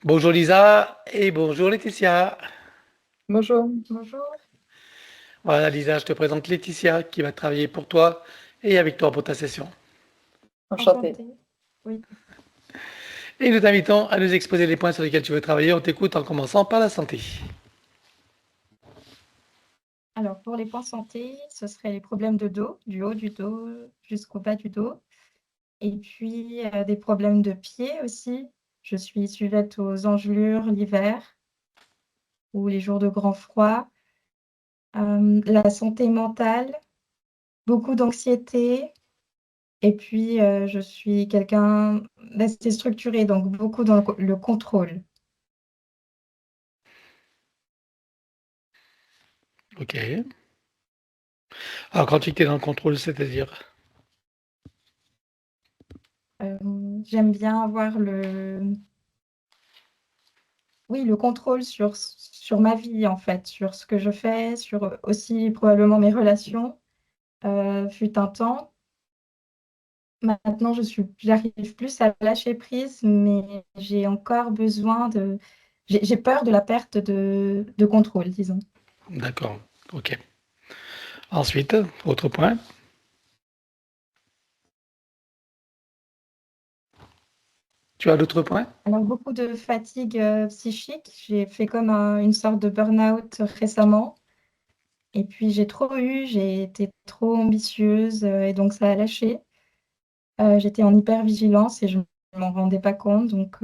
Bonjour Lisa et bonjour Laetitia. Bonjour. Bonjour. Voilà Lisa, je te présente Laetitia qui va travailler pour toi et avec toi pour ta session. Enchantée. Enchantée. Oui. Et nous t'invitons à nous exposer les points sur lesquels tu veux travailler. On t'écoute en commençant par la santé. Alors, pour les points santé, ce serait les problèmes de dos, du haut du dos jusqu'au bas du dos. Et puis, des problèmes de pied aussi. Je suis sujette aux engelures l'hiver ou les jours de grand froid. La santé mentale, beaucoup d'anxiété. Et puis, je suis quelqu'un d'assez structuré, donc beaucoup dans le contrôle. Ok. Alors quand tu es dans le contrôle, c'est-à-dire? J'aime bien avoir oui, le contrôle sur ma vie, en fait, sur ce que je fais, sur aussi probablement mes relations, fut un temps. Maintenant, j'arrive plus à lâcher prise, mais j'ai encore besoin j'ai peur de la perte de contrôle, disons. D'accord. Ok. Ensuite, autre point. Tu as d'autres points? Alors, beaucoup de fatigue psychique. J'ai fait comme une sorte de burn-out récemment. Et puis, j'ai été trop ambitieuse et donc ça a lâché. J'étais en hypervigilance et je ne m'en rendais pas compte. Donc,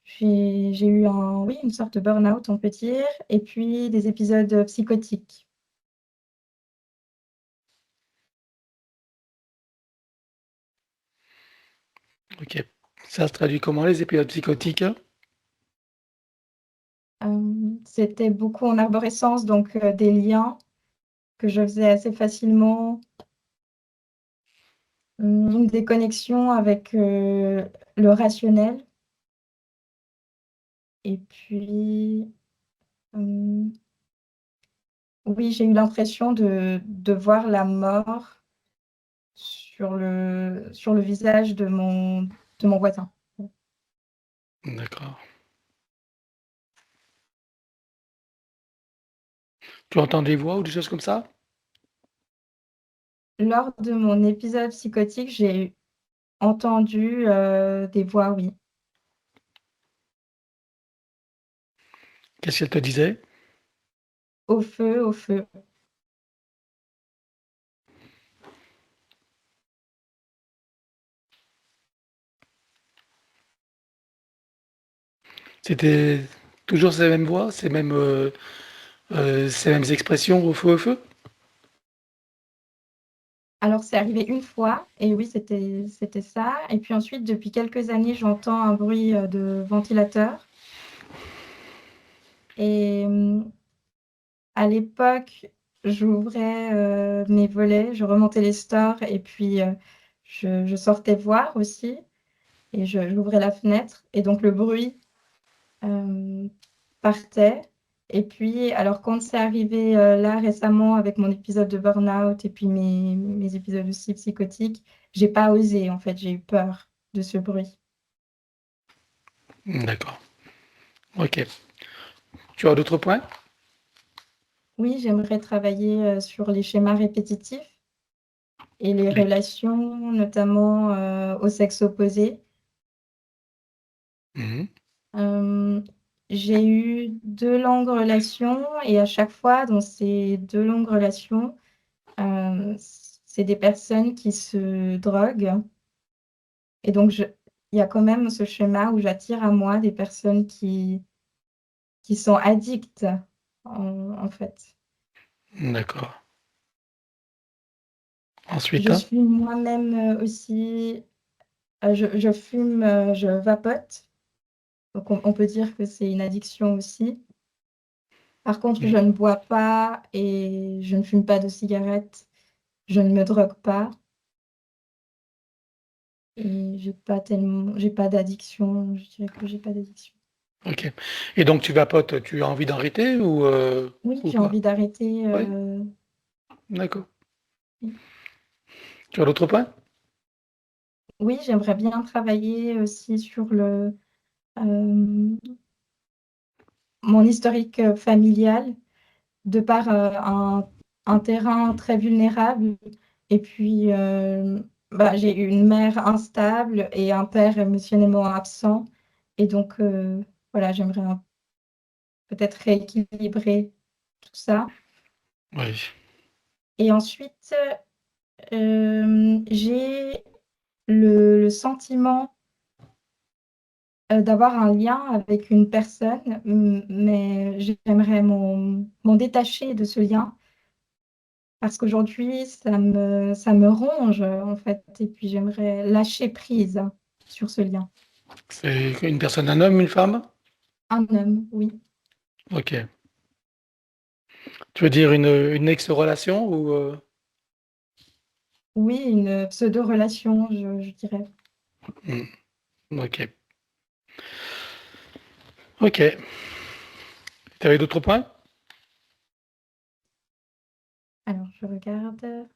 j'ai eu oui, une sorte de burn-out, on peut dire, et puis des épisodes psychotiques. Ok. Ça se traduit comment les épisodes psychotiques? C'était beaucoup en arborescence, donc des liens que je faisais assez facilement, une déconnexion avec le rationnel. Et puis, euh, oui, j'ai eu l'impression de voir la mort sur le visage de mon voisin. D'accord. Tu entends des voix ou des choses comme ça? Lors de mon épisode psychotique, j'ai entendu des voix, oui. Qu'est-ce qu'elle te disait? Au feu, au feu. C'était toujours ces mêmes voix, ces mêmes expressions au feu au feu? Alors, c'est arrivé une fois, et oui, c'était ça. Et puis ensuite, depuis quelques années, j'entends un bruit de ventilateur. Et à l'époque, j'ouvrais mes volets, je remontais les stores, et puis je sortais voir aussi, et j'ouvrais la fenêtre. Et donc, le bruit euh, partait. Et puis, alors quand c'est arrivé là récemment avec mon épisode de burn-out et puis mes épisodes aussi psychotiques, j'ai pas osé en fait, j'ai eu peur de ce bruit. D'accord. Ok. Tu as d'autres points? Oui, j'aimerais travailler sur les schémas répétitifs et les Les- relations, notamment au sexe opposé. Mhm. Euh, j'ai eu 2 longues relations et à chaque fois dans ces 2 longues relations, c'est des personnes qui se droguent. Et donc, il y a quand même ce schéma où j'attire à moi des personnes qui sont addictes, en fait. D'accord. Je Ensuite, suis moi-même aussi, je fume, je vapote. Donc, on peut dire que c'est une addiction aussi. Par contre, je mm, ne bois pas et je ne fume pas de cigarettes. Je ne me drogue pas et j'ai pas d'addiction. Je dirais que j'ai pas d'addiction. ok. Et donc tu vapotes, tu as envie d'arrêter Oui, ou j'ai pas? envie d'arrêter. Oui, d'accord. Oui. Tu as d'autres points? Oui, j'aimerais bien travailler aussi sur euh, mon historique familial, de par un terrain très vulnérable. Et puis, bah, j'ai eu une mère instable et un père émotionnellement absent. Et donc, voilà, j'aimerais peut-être rééquilibrer tout ça. Oui. Et ensuite, j'ai le sentiment d'avoir un lien avec une personne, mais j'aimerais m'en détacher de ce lien parce qu'aujourd'hui, ça me ronge en fait, et puis j'aimerais lâcher prise sur ce lien. C'est une personne, un homme, une femme? Un homme, oui. Ok. Tu veux dire une ex-relation ou Oui, une pseudo-relation, je dirais. Ok. Ok. Tu avais d'autres points? Alors, je regarde.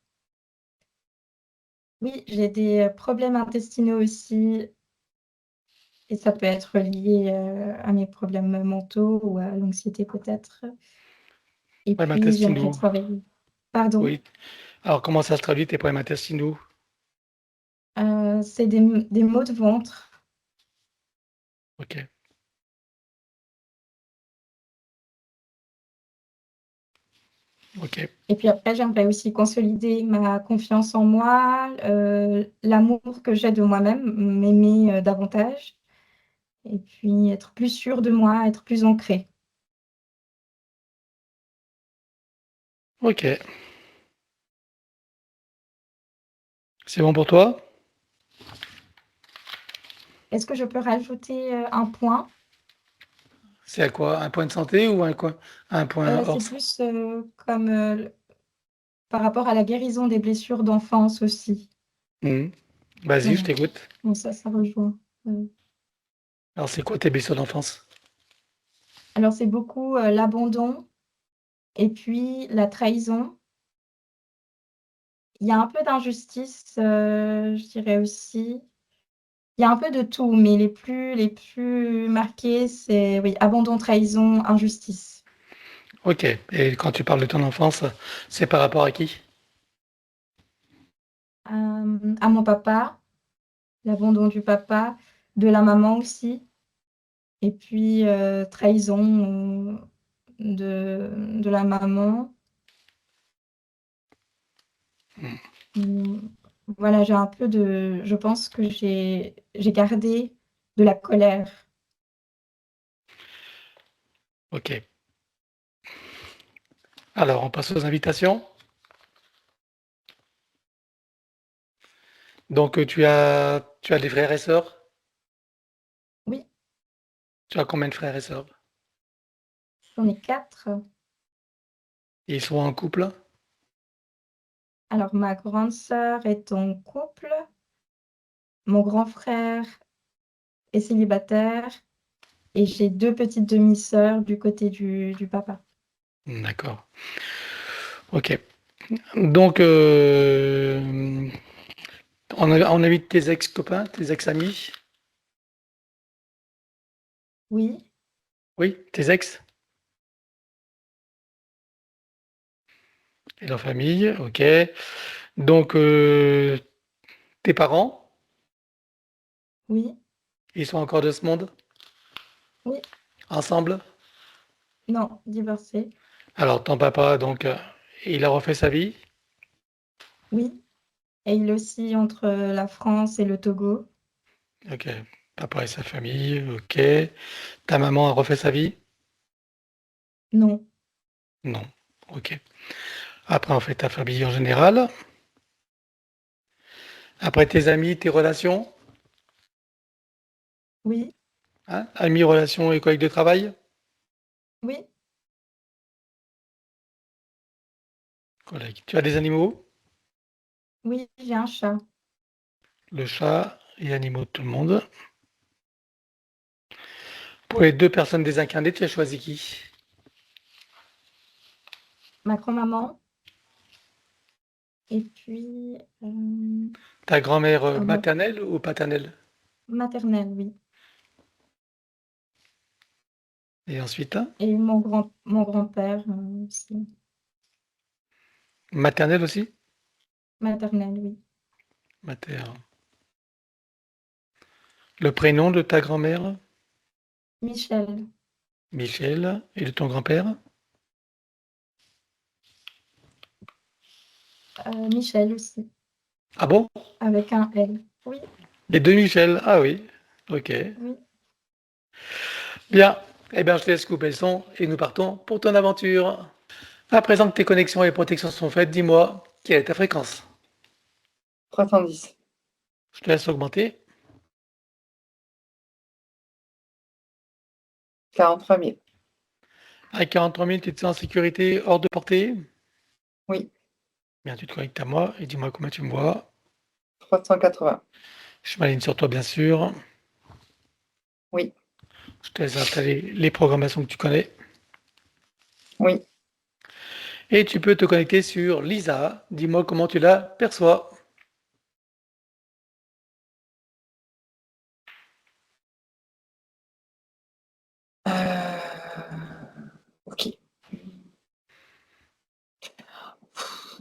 Oui, j'ai des problèmes intestinaux aussi, et ça peut être lié à mes problèmes mentaux ou à l'anxiété peut-être. Et Problèmes puis, j'aimerais intestinaux. travailler. Pardon. Oui. Alors, comment ça se traduit, tes problèmes intestinaux? C'est des maux de ventre. Ok. Ok. Et puis après, j'aimerais aussi consolider ma confiance en moi, l'amour que j'ai de moi-même, m'aimer davantage, et puis être plus sûre de moi, être plus ancrée. Ok. C'est bon pour toi? Est-ce que je peux rajouter un point? C'est à quoi? Un point de santé ou un point hors? C'est plus comme par rapport à la guérison des blessures d'enfance aussi. Mhm. Vas-y, je Voilà. t'écoute. Donc ça rejoint. Alors, c'est quoi tes blessures d'enfance? Alors c'est beaucoup l'abandon et puis la trahison. Il y a un peu d'injustice, je dirais aussi. Il y a un peu de tout, mais les plus marqués, c'est oui, abandon, trahison, injustice. Ok. Et quand tu parles de ton enfance, c'est par rapport à qui? À mon papa, l'abandon du papa, de la maman aussi, et puis trahison de la maman. Mmh, voilà, j'ai un peu de je pense que j'ai gardé de la colère. Ok. Alors, on passe aux invitations. Donc, tu as des frères et sœurs? Oui, Tu as combien de frères et sœurs? j'en ai 4. Ils sont en couple? Alors ma grande sœur est en couple, mon grand frère est célibataire et j'ai 2 petites demi-sœurs du côté du papa. D'accord. Ok. Donc, on invite tes ex-copains, tes ex-amis? Oui, Oui, tes ex et leur famille, ok. Donc, tes parents, oui, ils sont encore de ce monde? oui, Ensemble? non, divorcée. Alors, ton papa, donc, il a refait sa vie? Oui, et il aussi entre la France et le Togo. Ok. Papa et sa famille, ok. Ta maman a refait sa vie? Non, Non. Ok. Après, on fait ta famille en général. Après, tes amis, tes relations, oui, hein? Amis, relations et collègues de travail? oui, Collègues. Tu as des animaux? oui, j'ai un chat. Le chat et animaux de tout le monde. Pour les deux personnes désincarnées, tu as choisi qui? Ma grand-maman et puis, Ta grand-mère oh bon, maternelle ou paternelle? maternelle, oui. Et ensuite, Et mon grand-père aussi. maternelle aussi? Maternelle, oui. Mater. Le prénom de ta grand-mère? Michel. Michel. Et de ton grand-père? Michel aussi, Ah bon? avec un L. Oui, Les deux Michel. Ah oui. Ok. oui. Bien. Eh bien, je te laisse couper le son et nous partons pour ton aventure. À présent que tes connexions et protections sont faites, dis-moi, quelle est ta fréquence? 310. Je te laisse augmenter. 43 000. À 43 000, tu te sens en sécurité, hors de portée? Oui. Bien, tu te connectes à moi et dis-moi comment tu me vois. 380. Je m'aligne sur toi, bien sûr. Oui. Je te laisse installer les programmations que tu connais. Oui. Et tu peux te connecter sur Lisa. Dis-moi comment tu la perçois. Ok.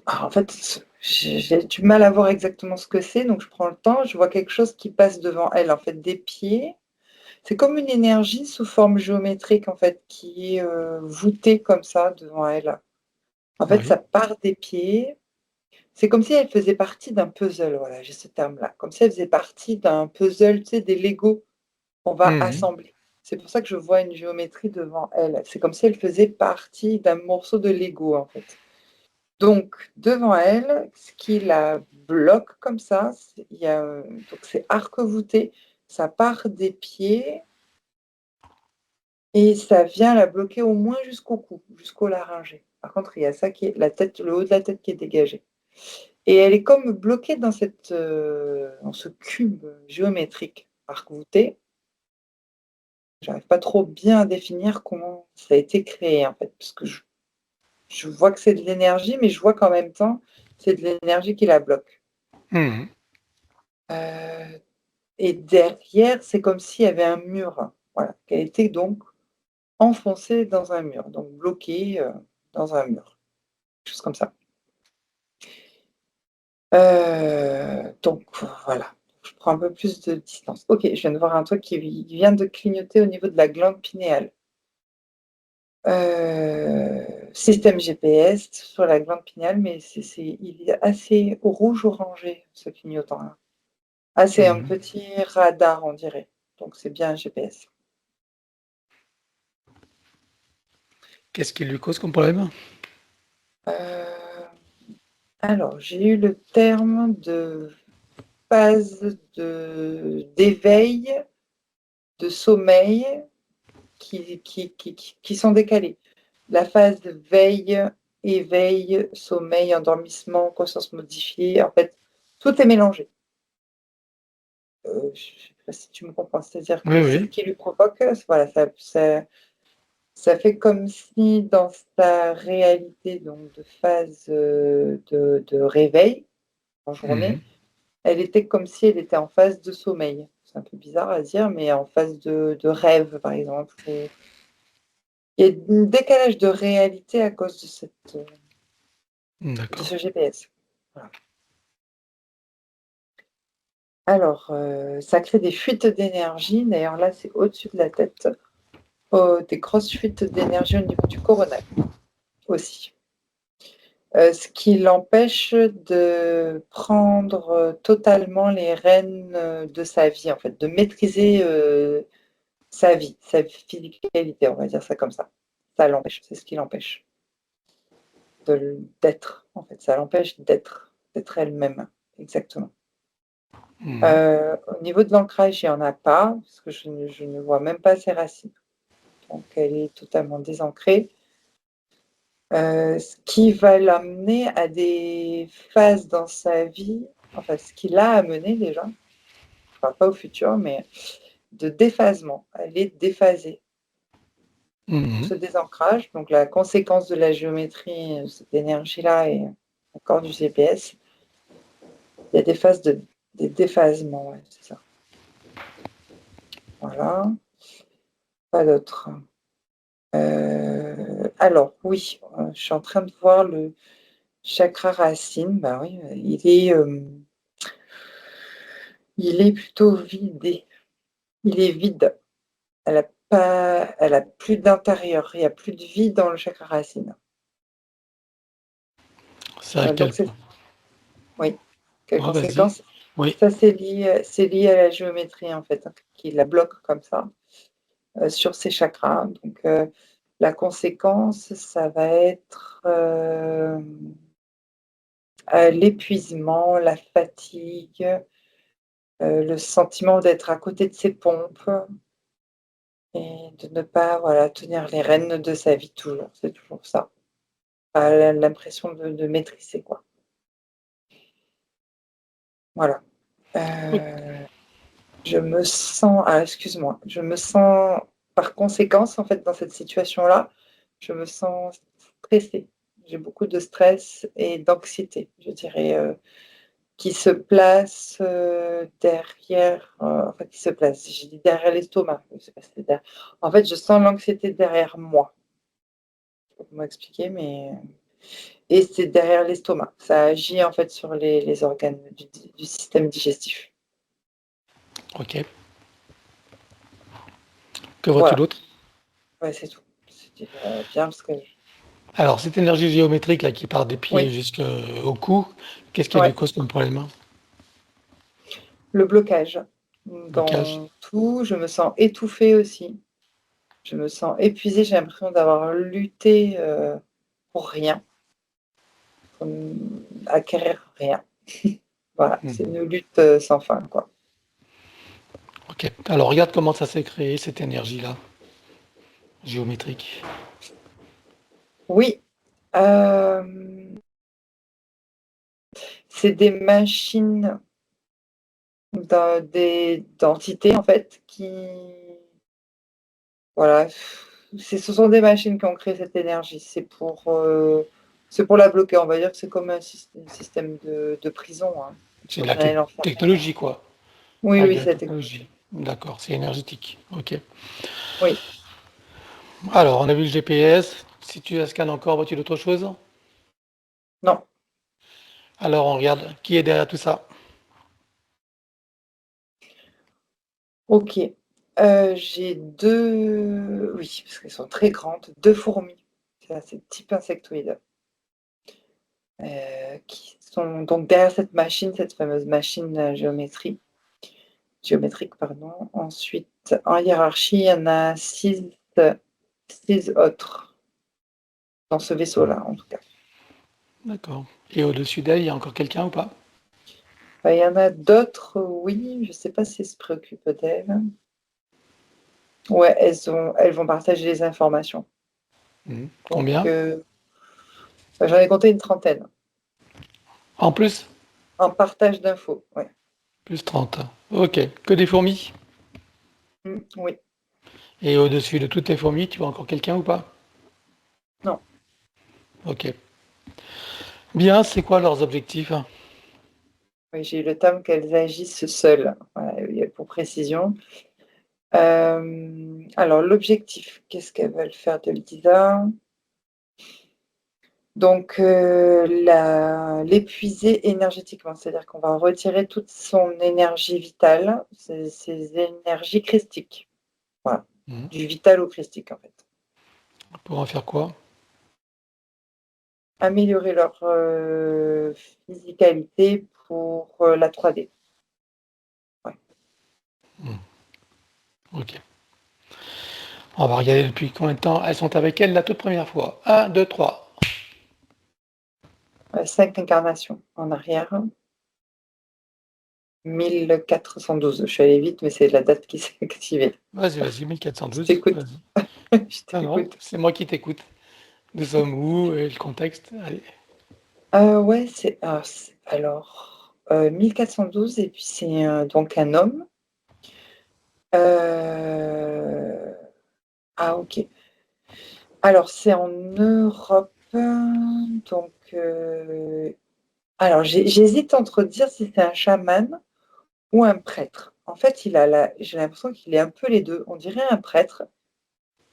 Alors, en fait, j'ai du mal à voir exactement ce que c'est, donc je prends le temps. Je vois quelque chose qui passe devant elle, en fait, des pieds. C'est comme une énergie sous forme géométrique, en fait, qui est voûtée comme ça devant elle. En fait, Oui. ça part des pieds. C'est comme si elle faisait partie d'un puzzle, voilà, j'ai ce terme-là. Comme si elle faisait partie d'un puzzle, tu sais, des Lego qu'on va Mhm. assembler. C'est pour ça que je vois une géométrie devant elle. C'est comme si elle faisait partie d'un morceau de Lego, en fait. Donc, devant elle, ce qui la bloque comme ça, il y a, donc c'est arc-voûté, ça part des pieds et ça vient la bloquer au moins jusqu'au cou, jusqu'au laryngé. Par contre, il y a ça qui est la tête, le haut de la tête qui est dégagé. Et elle est comme bloquée dans ce cube géométrique arc-voûté. J'arrive pas trop bien à définir comment ça a été créé, en fait, parce que je vois que c'est de l'énergie, mais je vois qu'en même temps, c'est de l'énergie qui la bloque. Mhm. Et derrière, c'est comme s'il y avait un mur, voilà, qu'elle était donc enfoncée dans un mur, donc bloquée dans un mur, quelque chose comme ça. Donc voilà, je prends un peu plus de distance. Ok, je viens de voir un truc qui vient de clignoter au niveau de la glande pinéale. Système GPS sur la glande pinéale, mais il est assez rouge-orangé, ce clignotant-là. Ah, c'est un Mhm. petit radar, on dirait. Donc c'est bien un GPS. Qu'est-ce qui lui cause comme problème? Euh, alors, j'ai eu le terme de phase d'éveil, de sommeil qui sont décalées. La phase de veille, éveil, sommeil, endormissement, conscience modifiée, en fait, tout est mélangé. Je ne sais pas si tu me comprends, c'est-à-dire que Oui, c'est ce oui. qui lui provoque, voilà, ça fait comme si dans sa réalité donc de phase de réveil en journée, Mhm. elle était comme si elle était en phase de sommeil. C'est un peu bizarre à dire, mais en phase de rêve, par exemple. Il y a un décalage de réalité à cause de D'accord. ce GPS. Voilà. Alors, ça crée des fuites d'énergie. D'ailleurs, là, c'est au-dessus de la tête. Des grosses fuites d'énergie au niveau du coronal aussi. Ce qui l'empêche de prendre totalement les rênes de sa vie, en fait, de maîtriser sa vie, sa physicalité, on va dire ça comme ça. Ça l'empêche, c'est ce qui l'empêche d'être, en fait. Ça l'empêche d'être elle-même, exactement. Mhm. Au niveau de l'ancrage, il n'y en a pas, parce que je ne vois même pas ses racines. Donc, elle est totalement désancrée. Ce qui va l'amener à des phases dans sa vie, enfin, ce qui l'a amené déjà, enfin, pas au futur, mais de déphasement. Elle est déphasée. Mhm. Ce désancrage, donc la conséquence de la géométrie, cette énergie-là et encore du GPS, il y a des phases des déphasements, ouais, c'est ça. Voilà. Pas d'autre. Alors, oui, je suis en train de voir le chakra racine. Bah oui, il est plutôt vidé. Il est vide. Elle a plus d'intérieur. Il n'y a plus de vie dans le chakra racine. C'est à Donc, quel point? oui. Quelles Ouais, vas-y. conséquences? Oui. Ça, c'est lié à la géométrie, en fait, hein, qui la bloque comme ça sur ses chakras. Donc, la conséquence, ça va être l'épuisement, la fatigue, le sentiment d'être à côté de ses pompes et de ne pas tenir les rênes de sa vie toujours. C'est toujours ça. L'impression de maîtriser, quoi. Voilà. Je me sens, excuse-moi, je me sens, par conséquence, en fait, dans cette situation-là, je me sens stressée. J'ai beaucoup de stress et d'anxiété, je dirais, qui se place derrière, enfin, qui se place, j'ai dit derrière l'estomac, je sais pas si c'est derrière. En fait, je sens l'anxiété derrière moi. Je sais pas comment expliquer, mais et c'est derrière l'estomac. Ça agit, en fait, sur les organes du système digestif. Ok. Que vois-tu Voilà, d'autre? ouais, c'est tout. C'est déjà bien parce que Alors, cette énergie géométrique là qui part des pieds oui, jusqu'au cou, qu'est-ce qu'elle lui ouais. cause comme problème? Le blocage Blocage? dans tout, je me sens étouffée aussi. Je me sens épuisée, j'ai l'impression d'avoir lutté, pour rien, pour acquérir rien. Voilà, c'est Mmh. une lutte, sans fin, quoi. Ok. Alors, regarde comment ça s'est créé, cette énergie-là, géométrique. Oui, c'est des machines d'entités, en fait, qui voilà, ce sont des machines qui ont créé cette énergie. C'est pour la bloquer. On va dire que c'est comme un système de prison, hein, C'est de pour la drainer l'enfer. technologie, quoi. Oui, Avec oui, de la c'est la technologie. D'accord, c'est énergétique. Ok. oui. Alors, on a vu le GPS. Si tu la scannes encore, vois-tu d'autres choses? Non, Alors, on regarde qui est derrière tout ça. OK. J'ai 2, oui, parce qu'elles sont très grandes, 2 fourmis. C'est type insectoïde, qui sont donc derrière cette machine, cette fameuse machine, géométrique, pardon. Ensuite, en hiérarchie, il y en a 6 autres dans ce vaisseau-là, en tout cas. D'accord. Et au-dessus d'elle, il y a encore quelqu'un ou pas? Bah, il y en a d'autres, oui, je ne sais pas si elles se préoccupent d'elles. Ouais, elles vont partager les informations. Donc, Combien? bah, j'en ai compté une trentaine. En plus? En partage d'infos, ouais. Plus 30. Ok. Que des fourmis? Oui. Et au-dessus de toutes les fourmis, tu vois encore quelqu'un ou pas? Non. Ok. Bien, c'est quoi leurs objectifs? Oui, j'ai eu le terme qu'elles agissent seules, voilà, pour précision. Alors l'objectif, qu'est-ce qu'elles veulent faire de Lisa? Donc l'épuiser énergétiquement, c'est-à-dire qu'on va retirer toute son énergie vitale, ses énergies christiques. Voilà, Mhm. du vital au christique, en fait. Pour en faire quoi? Améliorer leur, physicalité pour, la 3D. Ouais. Ok. On va regarder depuis combien de temps elles sont avec elle la toute première fois. Un, 2, 3. 5 incarnations en arrière. 1412. Je suis allée vite, mais c'est la date qui s'est activée. Vas-y, vas-y, Je 1412. t'écoute. Vas-y. Je Non, non, t'écoute. c'est moi qui t'écoute. Nous sommes où et le contexte? Allez. Ouais, alors, 1412 et puis c'est, donc un homme. Heu, OK. Alors c'est en Europe, donc alors j'hésite entre dire si c'est un chaman ou un prêtre. En fait, j'ai l'impression qu'il est un peu les 2. On dirait un prêtre,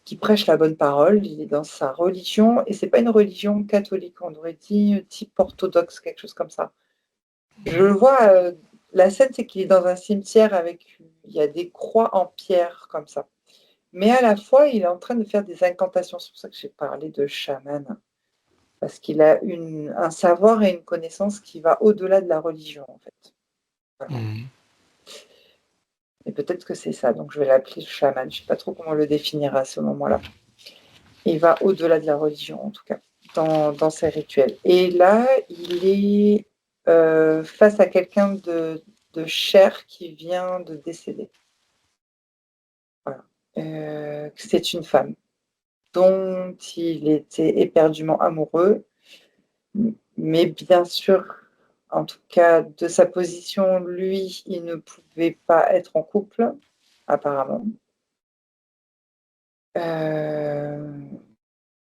qui prêche la bonne parole. Il est dans sa religion, et c'est pas une religion catholique, on aurait dit type orthodoxe, quelque chose comme ça. Je le vois, la scène, c'est qu'il est dans un cimetière il y a des croix en pierre comme ça. Mais à la fois, il est en train de faire des incantations. C'est pour ça que j'ai parlé de chaman, parce qu'il a un savoir et une connaissance qui va au-delà de la religion, en fait. Voilà. Mhm. Et peut-être que c'est ça, donc je vais l'appeler le chaman. Je ne sais pas trop comment le définir à ce moment-là. Il va au-delà de la religion, en tout cas, dans ses rituels. Et là, il est face à quelqu'un de cher qui vient de décéder. Voilà. C'est une femme dont il était éperdument amoureux, mais bien sûr, en tout cas, de sa position, lui, il ne pouvait pas être en couple, apparemment.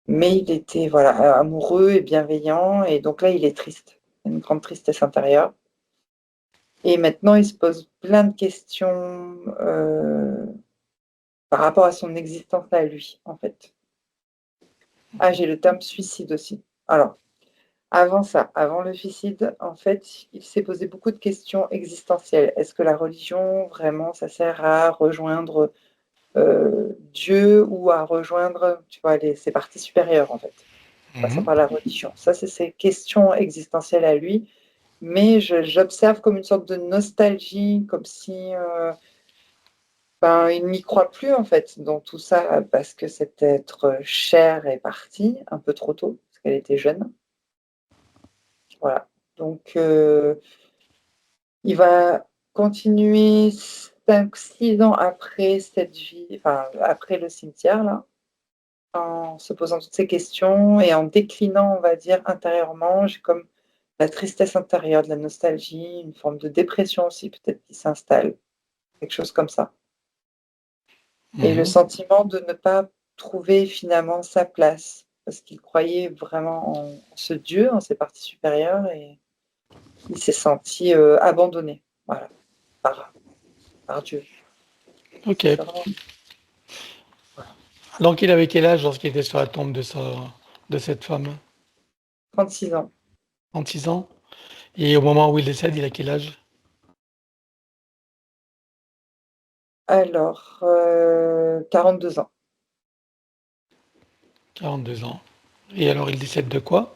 Mais il était voilà, amoureux et bienveillant, et donc là, il est triste, une grande tristesse intérieure. Et maintenant, il se pose plein de questions par rapport à son existence à lui, en fait. Ah, j'ai le terme suicide aussi. Alors, avant ça, avant le suicide, en fait, il s'est posé beaucoup de questions existentielles. Est-ce que la religion, vraiment, ça sert à rejoindre Dieu, ou à rejoindre, tu vois, ses parties supérieures, en fait, passant Mhm. par la religion? Ça, c'est ses questions existentielles à lui. Mais j'observe comme une sorte de nostalgie, comme si il n'y croit plus, en fait, dans tout ça, parce que cet être cher est parti un peu trop tôt, parce qu'elle était jeune. Voilà. Donc, il va continuer 5, 6 ans après cette vie, enfin, après le cimetière, là, en se posant toutes ces questions et en déclinant, on va dire, intérieurement. J'ai comme la tristesse intérieure, de la nostalgie, une forme de dépression aussi, peut-être, qui s'installe, quelque chose comme ça. Et le Mhm. sentiment de ne pas trouver finalement sa place, parce qu'il croyait vraiment en ce Dieu, en ses parties supérieures, et il s'est senti abandonné, voilà, par Dieu. Ok. C'est vraiment, voilà. Donc, il avait quel âge lorsqu'il était sur la tombe de cette femme? 36 ans. 36 ans. Et au moment où il décède, il a quel âge? Alors, 42 ans. 42 ans. Et alors, il décède de quoi?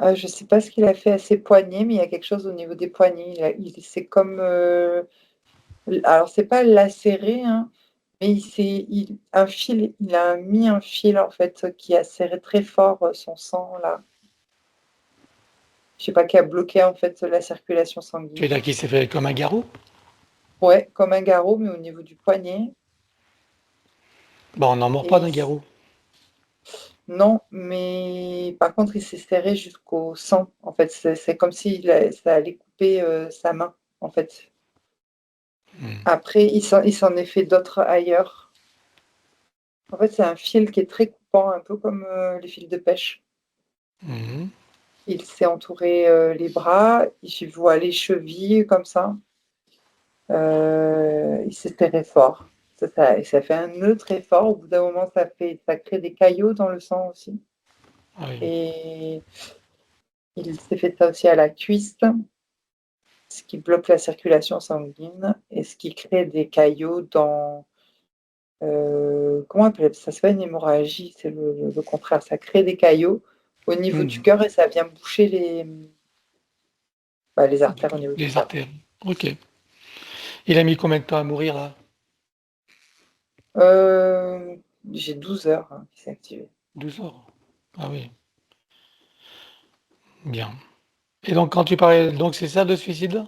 Je ne sais pas ce qu'il a fait à ses poignets, mais il y a quelque chose au niveau des poignets. C'est comme, alors c'est pas lacéré, hein, mais il a mis un fil, en fait, qui a serré très fort son sang, là. Je sais pas, qui a bloqué, en fait, la circulation Tu veux sanguine. dire qu'il s'est fait comme un garrot? Ouais, comme un garrot, mais au niveau du poignet. Bon, on n'en mord pas Et d'un garrot. non, mais par contre, il s'est serré jusqu'au sang. En fait, c'est comme si ça allait couper sa main, en fait. Hmm. Après, il s'en est fait d'autres ailleurs. En fait, c'est un fil qui est très coupant, un peu comme les fils de pêche. Mhm. Il s'est entouré les bras, je vois les chevilles comme ça. Il s'est serré fort. Et ça fait un nœud très fort. Au bout d'un moment, ça crée des caillots dans le sang aussi. Ah oui. Et il s'est fait ça aussi à la cuisse, ce qui bloque la circulation sanguine et ce qui crée des caillots dans. Comment on appelle ça? C'est pas une hémorragie, c'est le contraire. Ça crée des caillots au niveau du Hmm. cœur, et ça vient boucher les artères au niveau du Les cœur. artères. Ok. Il a mis combien de temps à mourir là? Euh, j'ai 12 heures qui s'est activé. 12 heures. Ah oui. Bien. Et donc, quand tu parlais, donc c'est ça le suicide?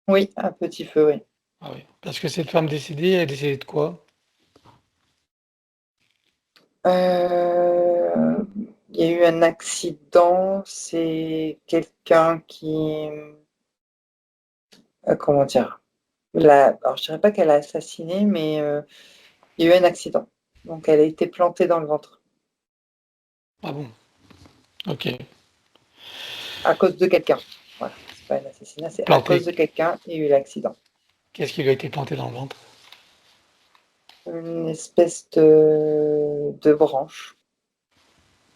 Oui, un petit feu, oui. Ah oui. Parce que cette femme décédée, elle est décédée de quoi? Euh, il y a eu un accident, c'est quelqu'un qui, comment dire, alors je dirais pas qu'elle a assassiné, mais il y a eu un accident. Donc elle a été plantée dans le ventre Ah bon. Ok. à cause de quelqu'un. Voilà, c'est pas un assassinat, c'est à cause Planté. de quelqu'un, il y a eu l'accident. Qu'est-ce qui lui a été planté dans le ventre? Une espèce de branche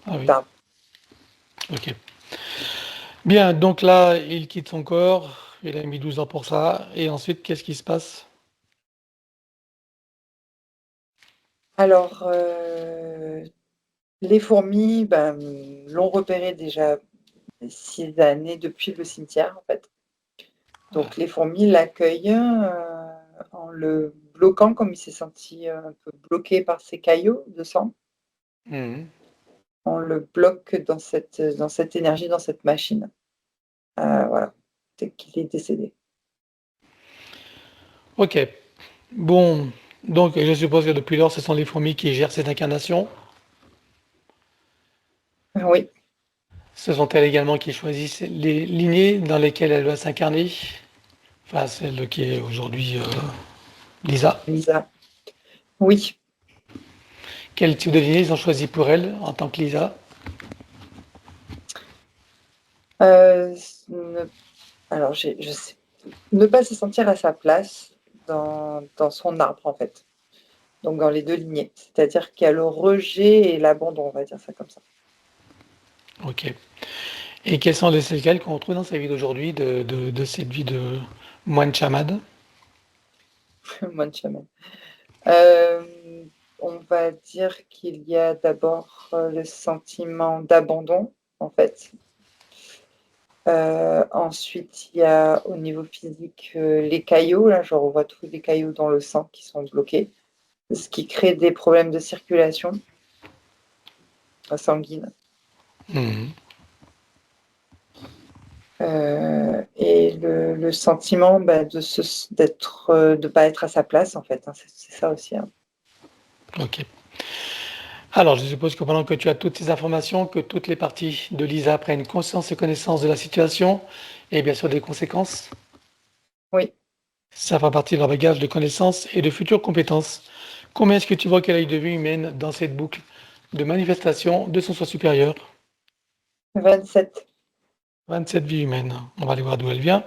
Ah oui, d'arbre. ok. Bien, donc là, il quitte son corps, il a mis 12 ans pour ça, et ensuite, qu'est-ce qui se passe? Alors, les fourmis, ben, l'ont repéré déjà 6 années depuis le cimetière, en fait. Ah, Donc les fourmis l'accueillent, en le bloquant, comme il s'est senti, un peu bloqué par ces caillots de sang. mhm. On le bloque dans cette énergie, dans cette machine. Voilà, dès qu'il est décédé. Ok. Bon, donc je suppose que depuis lors, ce sont les fourmis qui gèrent cette incarnation. Oui, Ce sont elles également qui choisissent les lignées dans lesquelles elle va s'incarner. Enfin, celle qui est aujourd'hui Lisa. Lisa. Oui, Quel type de lignée ils ont choisi pour elle en tant que Lisa? ne alors je sais ne pas se sentir à sa place dans son arbre, en fait, donc dans les 2 lignées. C'est-à-dire qu'il y a le rejet et l'abandon, on va dire ça comme ça. Ok. Et quelles sont les séquelles qu'on retrouve dans sa vie d'aujourd'hui, de cette vie de moine chamade? Moi de chaman. On va dire qu'il y a d'abord, le sentiment d'abandon, en fait. Ensuite, il y a au niveau physique, les caillots, là, je revois tous les caillots dans le sang qui sont bloqués, ce qui crée des problèmes de circulation, sanguine. Mhm. Et le sentiment, bah, de pas être à sa place, en fait, hein, c'est ça aussi, hein. Ok. Alors, je suppose que pendant que tu as toutes ces informations, que toutes les parties de Lisa prennent conscience et connaissance de la situation et bien sûr des conséquences, Oui, ça fera partie de leur bagage de connaissances et de futures compétences. Combien est-ce que tu vois qu'elle a eu de vie humaine dans cette boucle de manifestation de son soi supérieur? 27. 27 vies humaines. On va aller voir d'où elle vient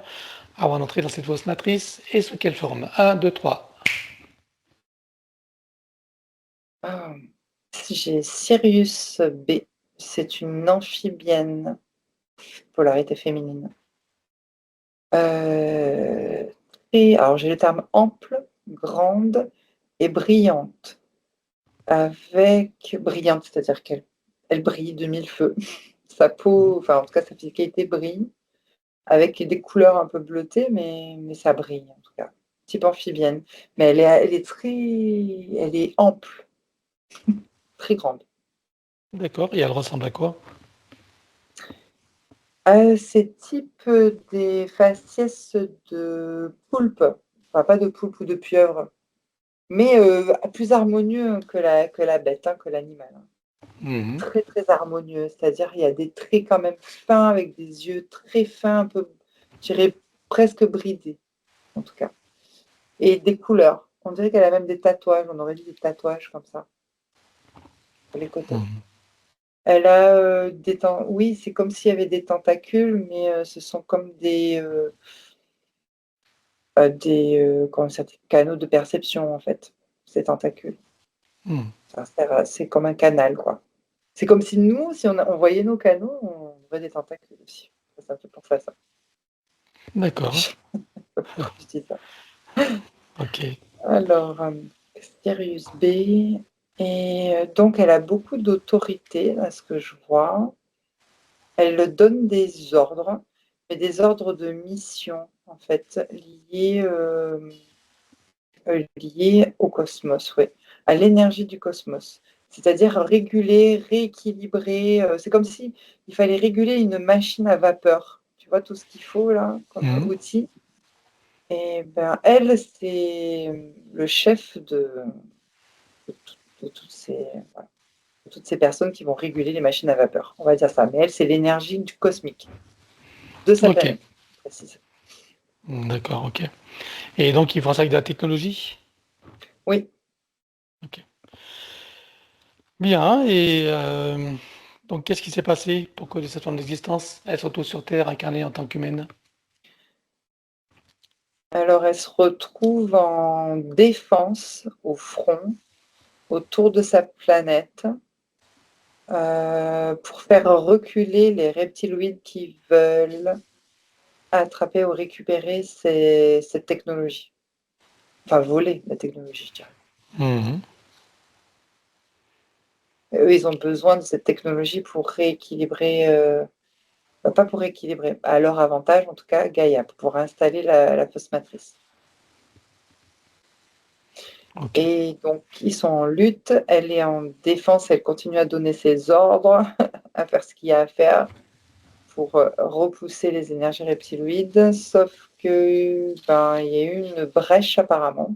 avant d'entrer dans cette fausse matrice et sous quelle forme. 1, 2, 3. Ah, j'ai Sirius B. C'est une amphibienne, polarité féminine. Euh, et alors j'ai le terme ample, grande et brillante. Avec brillante, c'est-à-dire qu'elle brille de mille feux. Sa peau, enfin en tout cas sa physicalité brille, avec des couleurs un peu bleutées, mais ça brille en tout cas. Type amphibienne. Mais elle est ample, très grande. D'accord. Et elle ressemble à quoi? C'est type des faciès de poulpe, enfin pas de poulpe ou de pieuvre, mais plus harmonieux que la bête, hein, que l'animal, hein. Mhm. Très, très harmonieux, c'est-à-dire il y a des traits quand même fins avec des yeux très fins, un peu, je dirais presque bridés, en tout cas. Et des couleurs. On dirait qu'elle a même des tatouages, on aurait dit des tatouages comme ça, sur les côtés. Mhm. Elle a oui, c'est comme s'il y avait des tentacules, mais ce sont comme comment ça s'appelle? Canaux de perception, en fait, ces tentacules. Mhm. C'est comme un canal, quoi. C'est comme si nous, si on voyait nos canaux, on voit des tentacules aussi. Ça me fait penser à ça. D'accord. Pourquoi je dis ça? Ok. Alors, Sirius B et donc elle a beaucoup d'autorité, à ce que je vois. Elle donne des ordres, mais des ordres de mission, en fait, liés au cosmos, oui, à l'énergie du cosmos. C'est-à-dire réguler, rééquilibrer, c'est comme si il fallait réguler une machine à vapeur. Tu vois tout ce qu'il faut là comme Mhm. outil? Et ben, elle, c'est le chef de toutes ces, voilà, de toutes ces personnes qui vont réguler les machines à vapeur. On va dire ça. Mais elle, c'est l'énergie du cosmique, de sa Ok. planète, je précise. D'accord. Ok. Et donc, ils font ça avec de la technologie? Oui. Ok. Bien. Et donc, qu'est-ce qui s'est passé pour que de cette forme d'existence, elle se retrouve sur Terre incarnée en tant qu'humaine? Alors, elle se retrouve en défense au front, autour de sa planète, pour faire reculer les reptiloïdes qui veulent attraper ou récupérer cette technologie. Enfin, voler la technologie, je dirais. Mhm. Eux, ils ont besoin de cette technologie pour rééquilibrer, pas pour rééquilibrer, à leur avantage en tout cas, Gaïa, pour installer la fausse matrice. Ok. Et donc, ils sont en lutte, elle est en défense, elle continue à donner ses ordres, à faire ce qu'il y a à faire pour repousser les énergies reptiloïdes, sauf que il y a eu une brèche apparemment.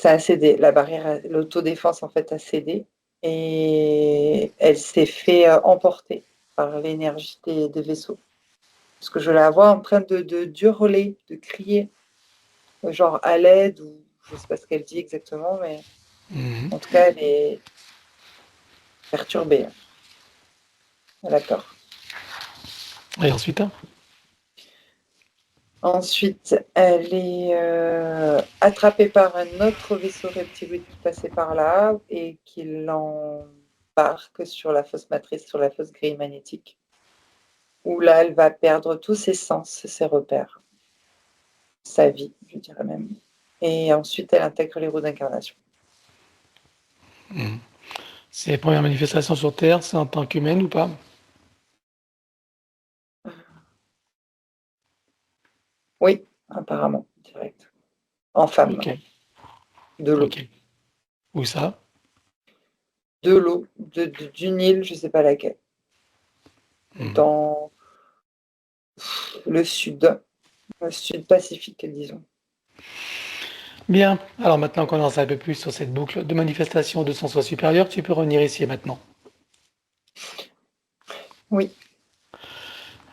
Ça a cédé, la barrière, l'autodéfense en fait a cédé et elle s'est fait emporter par l'énergie des vaisseaux. Parce que je la vois en train de hurler, de crier, genre à l'aide ou je ne sais pas ce qu'elle dit exactement, mais Mhm. en tout cas elle est perturbée. Elle a peur. Et ensuite, hein? Ensuite, elle est attrapée par un autre vaisseau reptiloïde qui passait par là et qui l'embarque sur la fausse matrice, sur la fausse grille magnétique, où là, elle va perdre tous ses sens, ses repères, sa vie, je dirais même. Et ensuite, elle intègre les roues d'incarnation. Mhm. Ses premières manifestations sur Terre, c'est en tant qu'humaine ou pas? Oui, apparemment, direct. En femme, Ok. de l'eau. Ok. Où ça? De l'eau, d'une île, je ne sais pas laquelle. Mhm. Dans le sud Pacifique, disons. Bien. Alors maintenant qu'on en sait un peu plus sur cette boucle de manifestation de son soi supérieur, tu peux revenir ici et maintenant. Oui,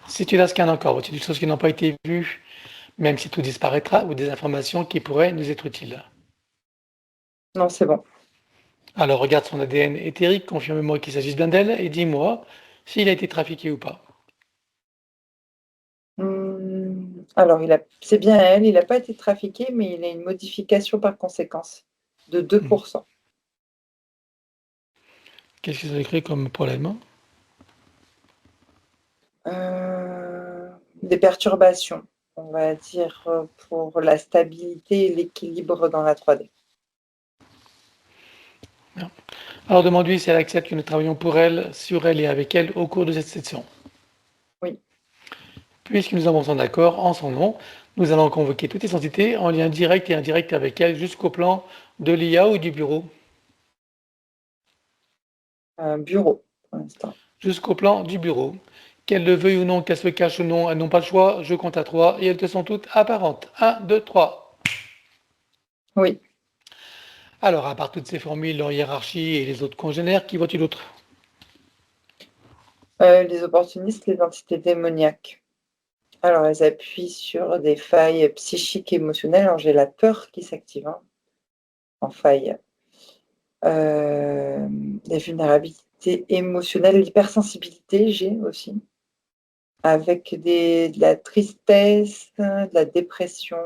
Si tu la scannes encore, vois-tu des choses qui n'ont pas été vues, même si tout disparaîtra, ou des informations qui pourraient nous être utiles? non, c'est bon. Alors regarde son ADN éthérique, confirme-moi qu'il s'agisse bien d'elle, et dis-moi s'il a été trafiqué ou pas. Alors, c'est bien elle, il n'a pas été trafiqué, mais il a une modification par conséquence de Hmm. 2%. Qu'est-ce qu'ils ont écrit comme problème? Des perturbations, on va dire, pour la stabilité et l'équilibre dans la 3D. Bien. Alors demande-lui si elle accepte que nous travaillions pour elle, sur elle et avec elle au cours de cette session. Oui, Puisque nous avons son accord en son nom, nous allons convoquer toutes les entités en lien direct et indirect avec elle jusqu'au plan de l'IA ou du bureau. un bureau pour l'instant. Jusqu'au plan du bureau. Qu'elles le veuillent ou non, qu'elles se cachent ou non, elles n'ont pas le choix, je compte à 3 et elles te sont toutes apparentes. 1, 2, 3. Oui, Alors, à part toutes ces formules, leur hiérarchie et les autres congénères, qui vois-tu d'autre? les opportunistes, les entités démoniaques. Alors, elles appuient sur des failles psychiques et émotionnelles. Alors, j'ai la peur qui s'active en faille. Des vulnérabilités émotionnelles, l'hypersensibilité, j'ai aussi, avec de la tristesse, de la dépression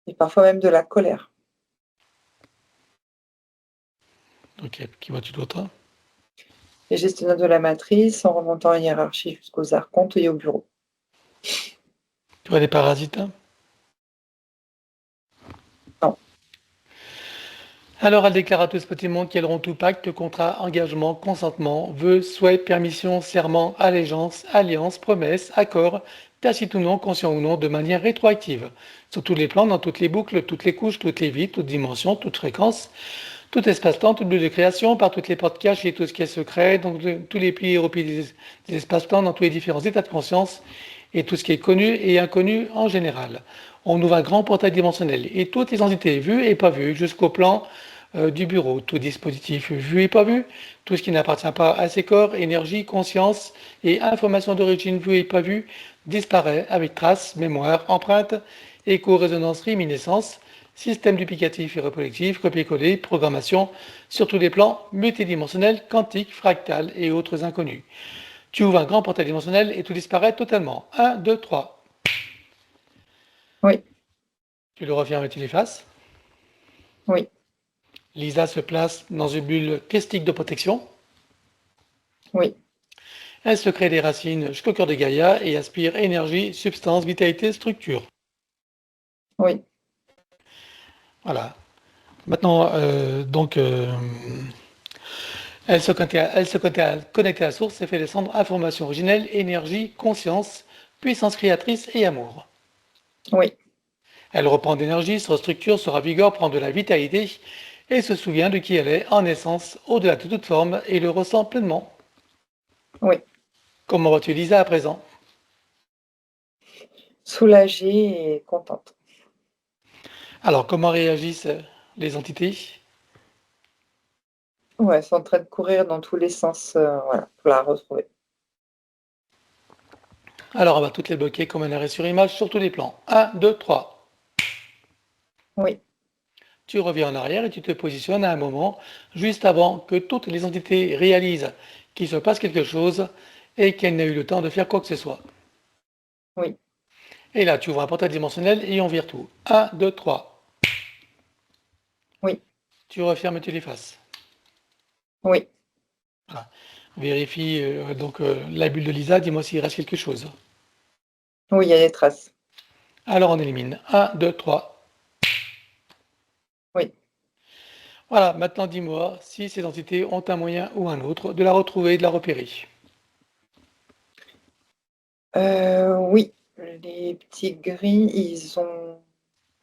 et parfois même de la colère. Ok, qui vois-tu d'autre? Les gestionnaires de la matrice en remontant en hiérarchie jusqu'aux archontes et au bureau. Tu vois des parasites? Non. Alors, elle déclare à tout ce petit monde qu'elles auront tout pacte, contrat, engagement, consentement, vœux, souhaits, permission, serment, allégeance, alliance, promesse, accord, tacite ou non, conscient ou non, de manière rétroactive, sur tous les plans, dans toutes les boucles, toutes les couches, toutes les vies, toutes dimensions, toutes fréquences, tout espace-temps, toute bulle de création, par toutes les portes cachées et tout ce qui est secret, donc tous les plis et replis des espaces-temps, dans tous les différents états de conscience, et tout ce qui est connu et inconnu en général. On ouvre un grand portail dimensionnel et toutes les entités vues et pas vues jusqu'au plan du bureau, tout dispositif vu et pas vu, tout ce qui n'appartient pas à ces corps, énergie, conscience et information d'origine vue et pas vue disparaît avec traces, mémoire, empreinte, écho, résonance, réminiscence, système duplicatif et reproductif, copier-coller, programmation sur tous les plans multidimensionnels, quantiques, fractales et autres inconnus. Tu ouvres un grand portail dimensionnel et tout disparaît totalement. 1, 2, 3. Oui, Tu le refermes et tu l'effaces. oui, Lisa se place dans une bulle christique de protection. oui, Elle se crée des racines jusqu'au cœur de Gaïa et aspire énergie, substance, vitalité, structure. oui. Voilà. Maintenant, elle se connecte à la source et fait descendre information originelle, énergie, conscience, puissance créatrice et amour. Oui, Elle reprend d'énergie, se restructure, se ravigore, prend de la vitalité et se souvient de qui elle est en essence, au-delà de toute forme, et le ressent pleinement. oui. Comment vas-tu, Lisa, à présent? Soulagée et contente. Alors, comment réagissent les entités? Ouais, elles sont en train de courir dans tous les sens, voilà, pour la retrouver. Alors, on va toutes les bloquer comme un arrêt sur image sur tous les plans. Un, 2, 3. Oui, Tu reviens en arrière et tu te positionnes à un moment juste avant que toutes les entités réalisent qu'il se passe quelque chose et qu'elles n'aient eu le temps de faire quoi que ce soit. oui, Et là, tu ouvres un portail dimensionnel et on vire tout. Un, 2, 3. oui, Tu refermes et tu l'effaces. oui. Voilà. Vérifie la bulle de Lisa, dis-moi s'il reste quelque chose. Oui, il y a des traces. Alors on élimine. Un, 2, 3. Oui. Voilà, maintenant dis-moi si ces entités ont un moyen ou un autre de la retrouver et de la repérer. Oui, les petits gris, ils ont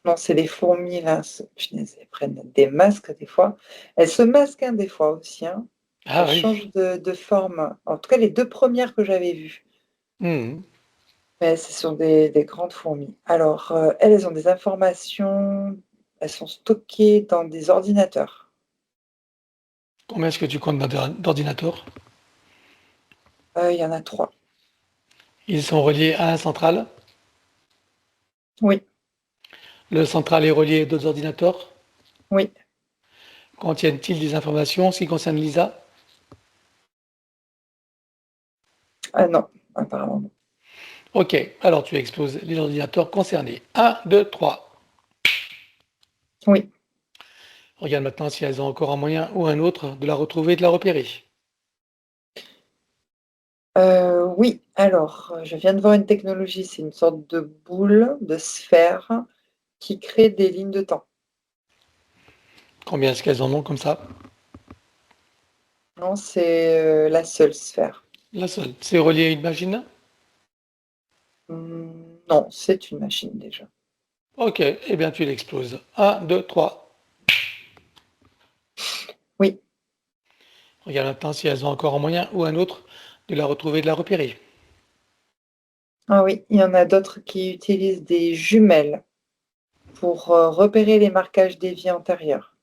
non, c'est les fourmis là, punaise, elles prennent des masques des fois. Elles se masquent, hein, des fois aussi, hein. Ah Elles oui. changent de forme. En tout cas, les 2 premières que j'avais vues. Mhm. Mais ce sont des grandes fourmis. Alors, elles ont des informations, elles sont stockées dans des ordinateurs. Combien est-ce que tu comptes d'ordinateurs? Il y en a 3. Ils sont reliés à un central. Oui, Le central est relié à d'autres ordinateurs. oui. Contiennent-ils des informations en ce qui concerne Lisa? Ah non, apparemment non. Ok, alors tu exploses les ordinateurs concernés. Un, 2, 3. Oui. Regarde maintenant si elles ont encore un moyen ou un autre de la retrouver et de la repérer. Oui, alors, je viens de voir une technologie, c'est une sorte de boule, de sphère qui crée des lignes de temps. Combien est-ce qu'elles en ont comme ça? Non, c'est, la seule sphère. La seule. C'est relié à une machine? Non, c'est une machine déjà. Ok, eh bien tu l'exploses. Un, 2, 3. Oui. Regarde maintenant si elles ont encore un moyen ou un autre de la retrouver et de la repérer. Ah oui, il y en a d'autres qui utilisent des jumelles pour, repérer les marquages des vies antérieures.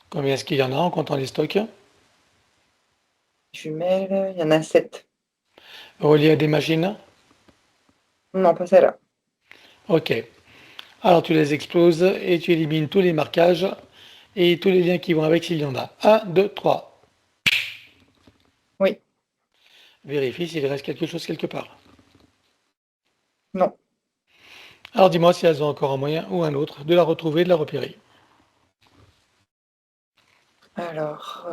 Combien est-ce qu'il y en a en comptant les stocks? Jumelles, il y en a 7. Reliés à des machines? Non, pas celle-là. Ok. Alors tu les exploses et tu élimines tous les marquages et tous les liens qui vont avec s'il y en a. Un, 2, 3. Oui, Vérifie s'il reste quelque chose quelque part. non. Alors dis-moi si elles ont encore un moyen ou un autre de la retrouver et de la repérer. Alors,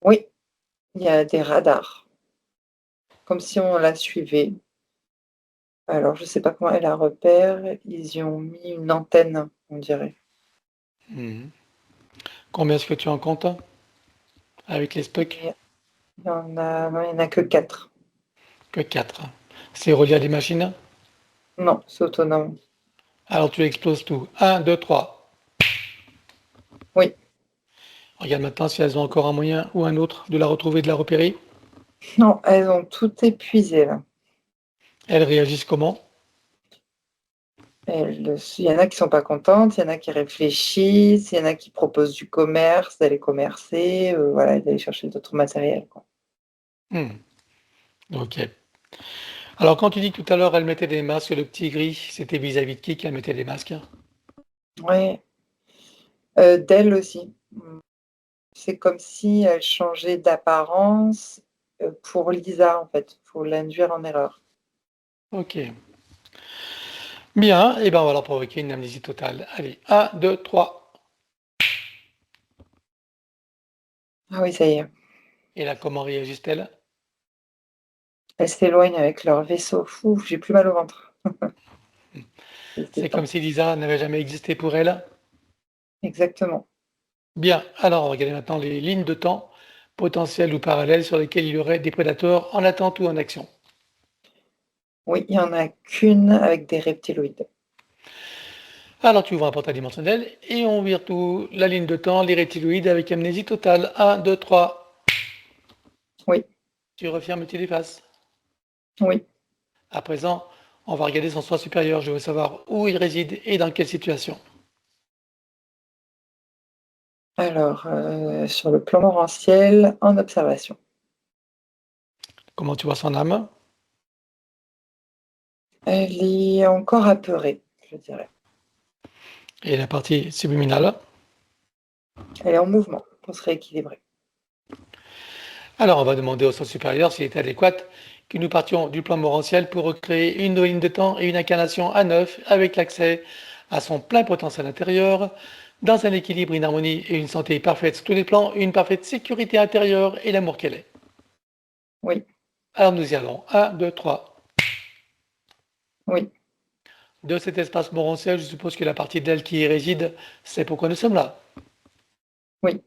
oui, il y a des radars, comme si on la suivait. Alors je ne sais pas comment elle la repère, ils y ont mis une antenne, on dirait. Mhm. Combien est-ce que tu en comptes avec les stocks? Il y en a non, il y en a que 4. Que 4. C'est relié à des machines? Non, c'est autonome. Alors tu exploses tout. Un, 2, 3. Oui. Regarde maintenant si elles ont encore un moyen ou un autre de la retrouver et de la repérer. Non, elles ont tout épuisé là. Elles réagissent comment? Il y en a qui sont pas contentes, il y en a qui réfléchissent, il y en a qui proposent du commerce, d'aller commercer, voilà, d'aller chercher d'autres matériels, quoi. Hmm. Ok. Alors quand tu dis que tout à l'heure elles mettaient des masques, le petit gris, c'était vis-à-vis de qui qu'elles mettaient des masques? Ouais, d'elles aussi. C'est comme si elles changeaient d'apparence, pour Lisa, en fait, pour l'induire en erreur. Ok. Bien, et ben on va leur provoquer une amnésie totale. Allez, 1, 2, 3. Ah oui, ça y est. Et là, comment réagissent-elles? Elles s'éloignent avec leur vaisseau. Fou, j'ai plus mal au ventre. Ils se C'est comme détendent. si Lisa n'avait jamais existé pour elle. Exactement. Bien, alors on va regarder maintenant les lignes de temps, potentielles ou parallèles, sur lesquelles il y aurait des prédateurs en attente ou en action. Oui, il y en a qu'une avec des reptiloïdes. Alors tu ouvres un portail dimensionnel et on vire tout, la ligne de temps, les reptiloïdes avec amnésie totale. 1, 2, 3. Oui, Tu refermes, tu l'effaces. oui. À présent, on va regarder son soi supérieur. Je veux savoir où il réside et dans quelle situation. Alors, sur le plan morantiel, en observation. Comment tu vois son âme? Elle est encore apeurée, je dirais. Et la partie subliminale. Elle est en mouvement pour se rééquilibrer. Alors on va demander au soi supérieur s'il est adéquat que nous partions du plan morantiel pour recréer une nouvelle ligne de temps et une incarnation à neuf avec l'accès à son plein potentiel intérieur, dans un équilibre, une harmonie et une santé parfaite sur tous les plans, une parfaite sécurité intérieure et l'amour qu'elle est. Oui, Alors nous y allons. 1, 2, 3. oui, De cet espace morantiel, je suppose que la partie d'elle qui y réside, c'est pourquoi nous sommes là. oui,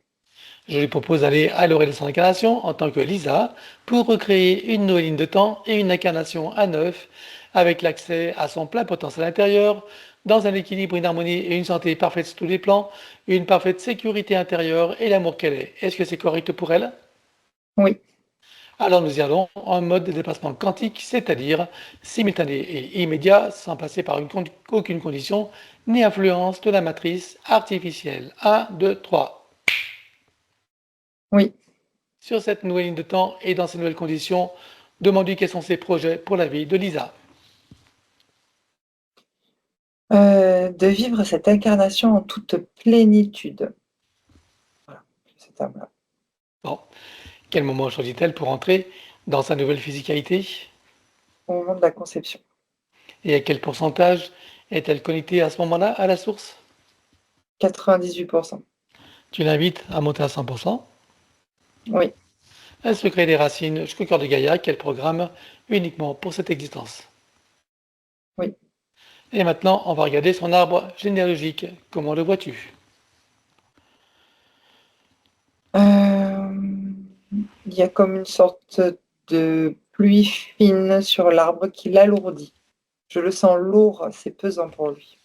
Je lui propose d'aller à l'orée de son incarnation en tant que Lisa pour recréer une nouvelle ligne de temps et une incarnation à neuf avec l'accès à son plein potentiel intérieur dans un équilibre, une harmonie et une santé parfaite sur tous les plans, une parfaite sécurité intérieure et l'amour qu'elle est. Est-ce que c'est correct pour elle? oui. Alors nous y allons en mode de déplacement quantique, c'est-à-dire simultané et immédiat sans passer par aucune condition ni influence de la matrice artificielle. 1, 2, 3. Oui. Sur cette nouvelle ligne de temps et dans ces nouvelles conditions, demande-lui quels sont ses projets pour la vie de Lisa. De vivre cette incarnation en toute plénitude. Voilà, cette âme-là. Bon, quel moment choisit-elle pour entrer dans sa nouvelle physicalité Au moment de la conception. et à quel pourcentage est-elle connectée à ce moment-là à la source? 98%. Tu l'invites à monter à 100%. Oui, Elle se crée des racines jusqu'au cœur de Gaïa qu'elle programme uniquement pour cette existence. oui. Et maintenant, on va regarder son arbre généalogique. Comment le vois-tu? Il y a comme une sorte de pluie fine sur l'arbre qui l'alourdit. Je le sens lourd, c'est pesant pour lui.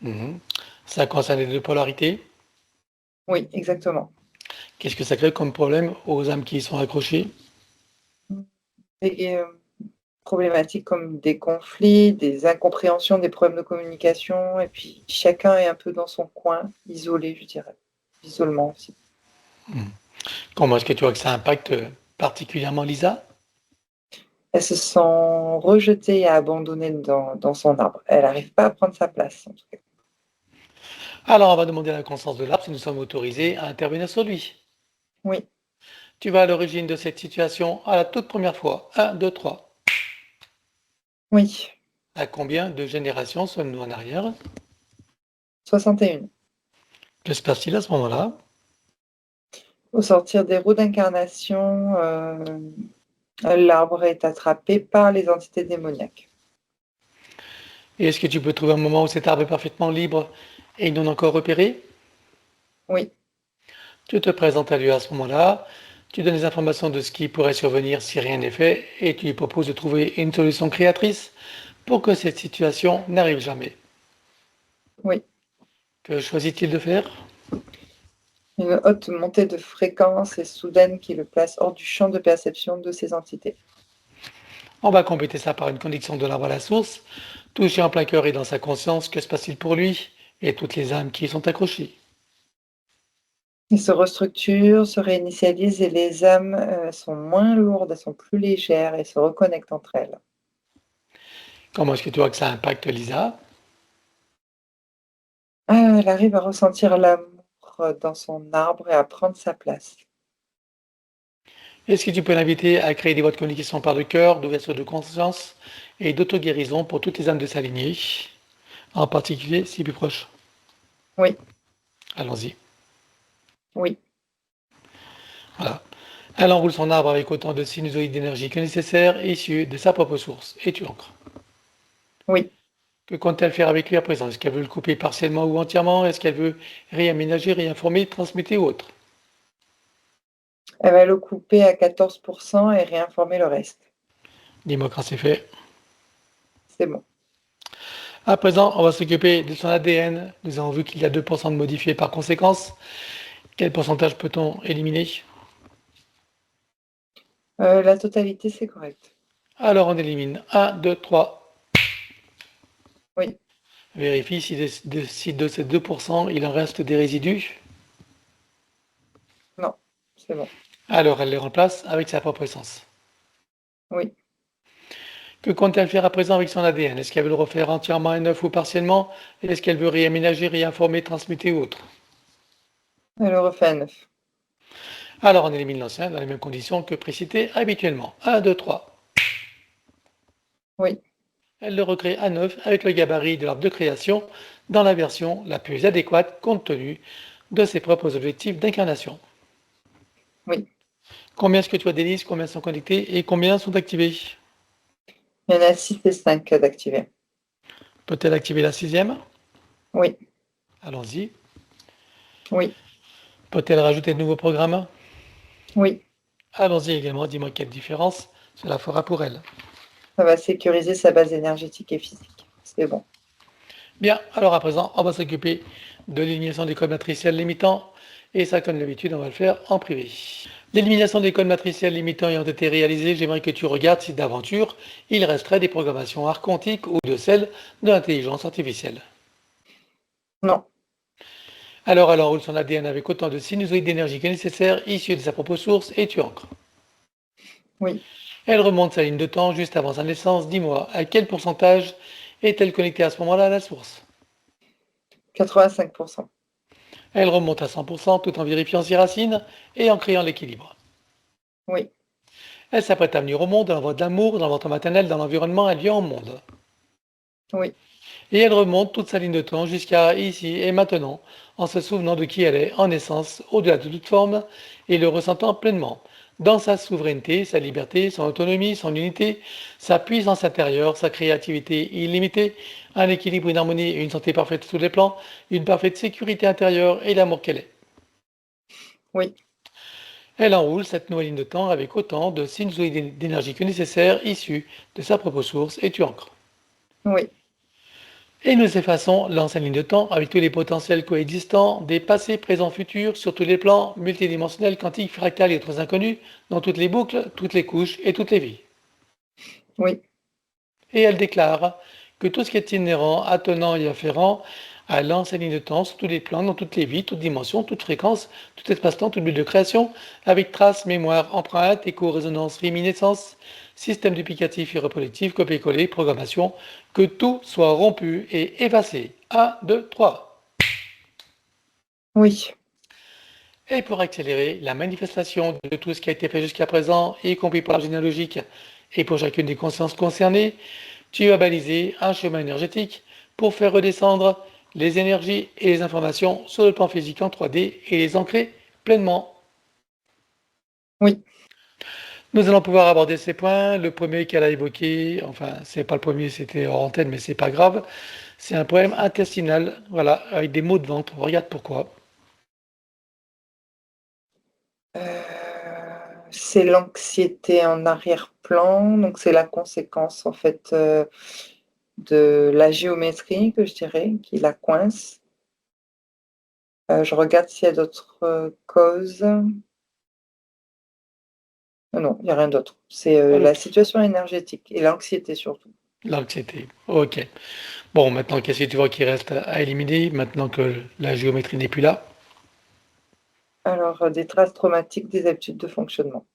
Mhm. Ça concerne les deux polarités. Oui, exactement. Qu'est-ce que ça crée comme problème aux âmes qui y sont accrochées? Des problématiques comme des conflits, des incompréhensions, des problèmes de communication, et puis chacun est un peu dans son coin, isolé, je dirais. L'isolement aussi. Comment est-ce que tu vois que ça impacte particulièrement Lisa? Elle se sent rejetée et abandonnée dans son arbre. Elle n'arrive pas à prendre sa place, en tout cas. Alors, on va demander à la conscience de l'arbre si nous sommes autorisés à intervenir sur lui. Oui, Tu vas à l'origine de cette situation à la toute première fois. 1, 2, 3. oui, À combien de générations sommes-nous en arrière? 61. Que se passe-t-il à ce moment-là? Au sortir des roues d'incarnation, l'arbre est attrapé par les entités démoniaques. Et est-ce que tu peux trouver un moment où cet arbre est parfaitement libre et non encore repéré? Oui, Tu te présentes à lui à ce moment-là, tu donnes des informations de ce qui pourrait survenir si rien n'est fait et tu lui proposes de trouver une solution créatrice pour que cette situation n'arrive jamais. oui. Que choisit-il de faire? Une haute montée de fréquence et soudaine qui le place hors du champ de perception de ces entités. On va compléter ça par une connexion de l'arbre à la source, touché en plein cœur et dans sa conscience, que se passe-t-il pour lui et toutes les âmes qui y sont accrochées? Il se restructure, se réinitialise et les âmes sont moins lourdes, elles sont plus légères et se reconnectent entre elles. Comment est-ce que tu vois que ça impacte Lisa? Ah, elle arrive à ressentir l'amour dans son arbre et à prendre sa place. Est-ce que tu peux l'inviter à créer des voies de communication par le cœur, d'ouverture de conscience et d'auto-guérison pour toutes les âmes de sa lignée, en particulier si plus proche. Oui, Allons-y. oui, Voilà. Elle enroule son arbre avec autant de sinusoïdes d'énergie que nécessaire, issus de sa propre source. Et tu ancres. oui. Que compte-t-elle faire avec lui à présent? Est-ce qu'elle veut le couper partiellement ou entièrement? Est-ce qu'elle veut réaménager, réinformer, transmuter ou autre? Elle va le couper à 14% et réinformer le reste. Dis-moi quand c'est fait. C'est bon. À présent, on va s'occuper de son ADN. Nous avons vu qu'il y a 2% de modifiés par conséquence. Quel pourcentage peut-on éliminer? La totalité, c'est correct. Alors on élimine 1, 2, 3. Oui, Vérifie si de ces 2%, il en reste des résidus. non, c'est bon. Alors elle les remplace avec sa propre essence. Oui, Que compte-t-elle faire à présent avec son ADN? Est-ce qu'elle veut le refaire entièrement à neuf ou partiellement? Est-ce qu'elle veut réaménager, réinformer, transmuter ou autre? elle le refait à 9. Alors on élimine l'ancien dans les mêmes conditions que précité habituellement. 1, 2, 3. Oui, Elle le recrée à neuf avec le gabarit de l'arbre de création dans la version la plus adéquate compte tenu de ses propres objectifs d'incarnation. oui. Combien est-ce que tu as des listes? Combien sont connectés et combien sont activés? Il y en a 6 et 5 d'activés. Peut-elle activer la sixième? Oui, Allons-y. oui, Peut-elle rajouter de nouveaux programmes? oui. Allons-y également, dis-moi quelle différence cela fera pour elle. Ça va sécuriser sa base énergétique et physique. C'est bon. Bien, alors à présent, on va s'occuper de l'élimination des codes matriciels limitants, et ça, comme d'habitude, on va le faire en privé. L'élimination des codes matriciels limitants ayant été réalisée, j'aimerais que tu regardes si d'aventure, il resterait des programmations archontiques ou de celles de l'intelligence artificielle. Non, Alors elle enroule son ADN avec autant de sinusoïdes d'énergie que nécessaire, issus de sa propre source, et tu ancres. oui. Elle remonte sa ligne de temps juste avant sa naissance. Dis-moi, à quel pourcentage est-elle connectée à ce moment-là à la source? 85%. Elle remonte à 100% tout en vérifiant ses racines et en créant l'équilibre. Oui, Elle s'apprête à venir au monde dans la voie de l'amour, dans le ventre maternel, dans l'environnement, elle vient au monde. oui, Et elle remonte toute sa ligne de temps jusqu'à ici et maintenant, en se souvenant de qui elle est en essence, au-delà de toute forme, et le ressentant pleinement, dans sa souveraineté, sa liberté, son autonomie, son unité, sa puissance intérieure, sa créativité illimitée, un équilibre, une harmonie et une santé parfaite sur tous les plans, une parfaite sécurité intérieure et l'amour qu'elle est. oui, Elle enroule cette nouvelle ligne de temps avec autant de sinusoïdes d'énergie que nécessaire, issus de sa propre source, et tu ancres. oui, Et nous effaçons l'ancienne ligne de temps avec tous les potentiels coexistants des passés, présents, futurs sur tous les plans multidimensionnels, quantiques, fractales et autres inconnus, dans toutes les boucles, toutes les couches et toutes les vies. oui, Et elle déclare que tout ce qui est inhérent, attenant et afférent à l'ancienne ligne de temps sur tous les plans, dans toutes les vies, toutes dimensions, toutes fréquences, tout espace-temps, toute bulle de création, avec traces, mémoire, empreinte, écho, résonance, réminiscence, système duplicatif et reproductif, copier-coller, programmation, que tout soit rompu et effacé. 1, 2, 3. oui, Et pour accélérer la manifestation de tout ce qui a été fait jusqu'à présent, y compris pour l'arbre généalogique et pour chacune des consciences concernées, tu vas baliser un chemin énergétique pour faire redescendre les énergies et les informations sur le plan physique en 3D et les ancrer pleinement. oui. Nous allons pouvoir aborder ces points. Le premier qu'elle a évoqué, enfin, c'est pas le premier, c'était hors antenne, mais c'est pas grave. C'est un problème intestinal, voilà, avec des maux de ventre. On regarde pourquoi. C'est l'anxiété en arrière-plan, donc c'est la conséquence en fait de la géométrie que je dirais, qui la coince. Je regarde s'il y a d'autres causes. Non, il n'y a rien d'autre. C'est Voilà, la situation énergétique et l'anxiété surtout. l'anxiété. Ok. Bon, maintenant, qu'est-ce que tu vois qui reste à éliminer, maintenant que la géométrie n'est plus là? Alors, des traces traumatiques, des habitudes de fonctionnement.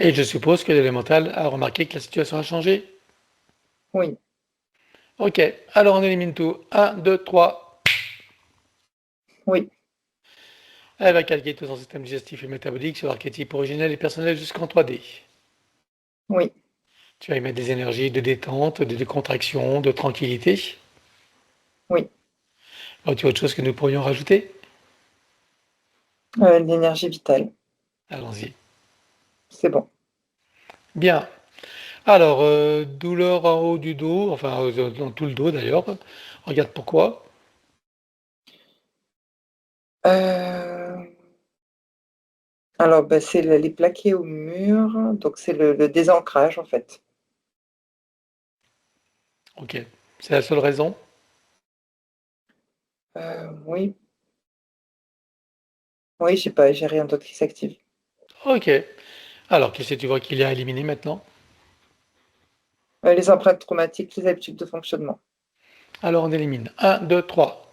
Et je suppose que l'élémental a remarqué que la situation a changé. Oui, Ok, alors on élimine tout. 1, 2, 3. oui, Elle va calquer tout son système digestif et métabolique sur l'archétype originel et personnel jusqu'en 3D. oui, Tu vas y mettre des énergies de détente, de décontraction, de tranquillité. Oui. As-tu autre chose que nous pourrions rajouter? L'énergie vitale, Allons-y. c'est bon. Bien. Alors, douleur en haut du dos, enfin dans tout le dos d'ailleurs. Regarde pourquoi. Euh, alors, bah, c'est les plaqués au mur, donc c'est le désancrage en fait. Ok. C'est la seule raison? Oui, oui, je sais pas, j'ai rien d'autre qui s'active. Ok. Alors, qu'est-ce que tu vois qu'il y a à éliminer maintenant? Les empreintes traumatiques, les habitudes de fonctionnement. Alors, on élimine. Un, 2, 3.